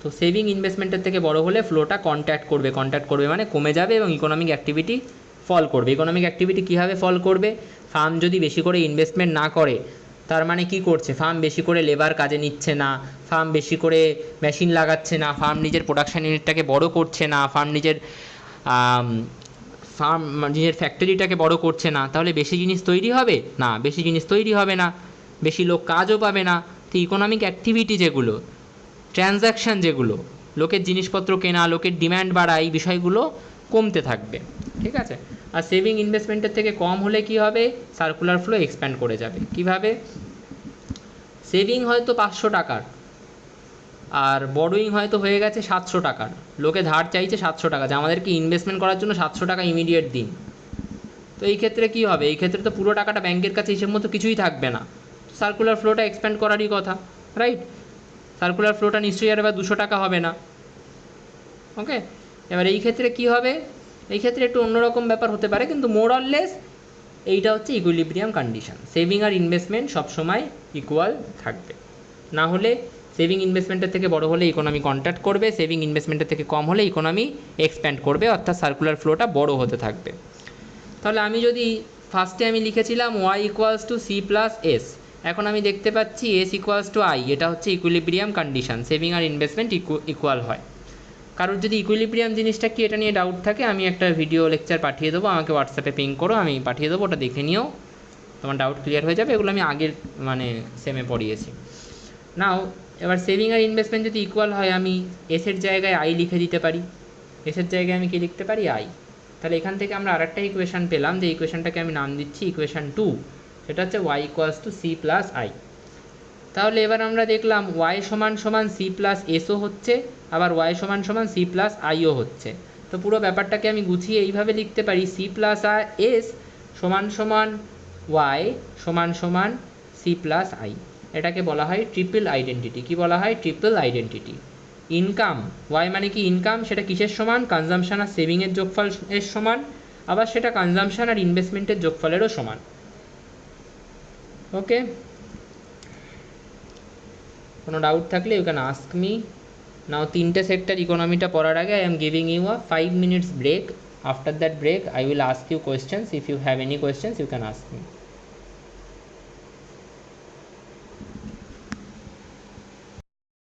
তো সেভিং ইনভেস্টমেন্টের থেকে বড় হলে ফ্লোটা কন্ট্যাক্ট করবে মানে কমে যাবে এবং ইকোনমিক অ্যাক্টিভিটি ফল করবে। ইকোনমিক অ্যাক্টিভিটি কীভাবে ফল করবে? ফার্ম যদি বেশি করে ইনভেস্টমেন্ট না করে, তার মানে কি করছে? ফার্ম বেশি করে লেবার কাজে নিচ্ছে না, ফার্ম বেশি করে মেশিন লাগাচ্ছে না, ফার্ম নিজের প্রোডাকশান ইউনিটটাকে বড় করছে না, ফার্ম নিজের ফ্যাক্টরিটাকে বড় করছে না, তাহলে বেশি জিনিস তৈরি হবে না, বেশি জিনিস তৈরি হবে না, বেশি লোক কাজও পাবে না। তো ইকোনমিক অ্যাক্টিভিটি যেগুলো, ট্রানজ্যাকশান যেগুলো, লোকের জিনিসপত্র কেনা, লোকের ডিম্যান্ড বাড়া, এই বিষয়গুলো কমতে থাকবে। ঠিক আছে? আর সেভিং ইনভেস্টমেন্টের থেকে কম হলে কি হবে? সার্কুলার ফ্লো এক্সপ্যান্ড করে যাবে। কিভাবে? সেভিং হয়তো 500 টাকার আর বড়োয়িং হয়তো হয়ে গেছে 700 টাকার, লোকে ধার চাইছে 700 টাকা, যে আমাদেরকে ইনভেস্টমেন্ট করার জন্য 700 টাকা ইমিডিয়েট দিন। তো এই ক্ষেত্রে কী হবে? এই ক্ষেত্রে তো পুরো টাকাটা ব্যাংকের কাছে হিসেব মতো কিছুই থাকবে না, সার্কুলার ফ্লোটা এক্সপ্যান্ড করারই কথা, রাইট? সার্কুলার ফ্লোটা নিশ্চয়ই আর এবার 200 টাকা হবে না। ওকে, এবার এই ক্ষেত্রে কি হবে? এই ক্ষেত্রে একটু অন্যরকম ব্যাপার হতে পারে, কিন্তু মোর অর লেস এইটা হচ্ছে ইকুইলিব্রিয়াম কন্ডিশন। সেভিং আর ইনভেস্টমেন্ট সবসময় ইকুয়াল থাকবে, না হলে সেভিং ইনভেস্টমেন্টের থেকে বড় হলে ইকোনমি কন্ট্রাক্ট করবে, সেভিং ইনভেস্টমেন্টের থেকে কম হলে ইকোনমি এক্সপ্যান্ড করবে, অর্থাৎ সার্কুলার ফ্লোটা বড় হতে থাকবে। তাহলে আমি যদি ফার্স্টে আমি লিখেছিলাম Y equals to C plus S, এখন আমি দেখতে পাচ্ছি এস ইকুয়ালস টু আই, এটা হচ্ছে ইকুইলিব্রিয়াম কন্ডিশন, সেভিং আর ইনভেস্টমেন্ট ইকুয়াল হয়। কারোর যদি ইকুইলিব্রিয়াম জিনিসটা কি এটা নিয়ে ডাউট থাকে, আমি একটা ভিডিও লেকচার পাঠিয়ে দেবো, আমাকে হোয়াটসঅ্যাপে পিং করো, আমি পাঠিয়ে দেবো, ওটা দেখে নিও, তোমার ডাউট ক্লিয়ার হয়ে যাবে। এগুলো আমি আগের সেমে পড়িয়েছি। নাও এবার সেভিং আর ইনভেস্টমেন্ট যদি ইকুয়াল হয়, আমি এসের জায়গায় আই লিখে দিতে পারি, এসের জায়গায় আমি কি লিখতে পারি আই। তাহলে এখান থেকে আমরা আরেকটা ইকুয়েশন পেলাম, যে ইকুয়েশনটাকে আমি নাম দিচ্ছি ইকুয়েশন 2, সেটা হচ্ছে y equals to C plus I. তাহলে এবার আমরা দেখলাম y সমান সমান সি প্লাস এসও হচ্ছে, আবার y সমান সমান সি প্লাস আইও হচ্ছে। তো পুরো ব্যাপারটাকে আমি গুছিয়ে এইভাবে লিখতে পারি, সি প্লাস এস সমান সমান y সমান সমান সি প্লাস আই। এটাকে বলা হয় ট্রিপল আইডেন্টিটি। কি বলা হয়? Triple identity. ইনকাম, ওয়াই মানে কি ইনকাম, সেটা কিসের সমান? কনজামশন আর সেভিংয়ের যোগফল এর সমান, আবার সেটা কনজামশন আর ইনভেস্টমেন্টের যোগফলেরও সমান। ওকে, কোনো ডাউট থাকলে you can ask me now. তিনটে সেক্টর ইকোনমিটা পড়ার আগে I am giving you a 5 minutes break. After that break I will ask you questions. If you have any questions you can ask me.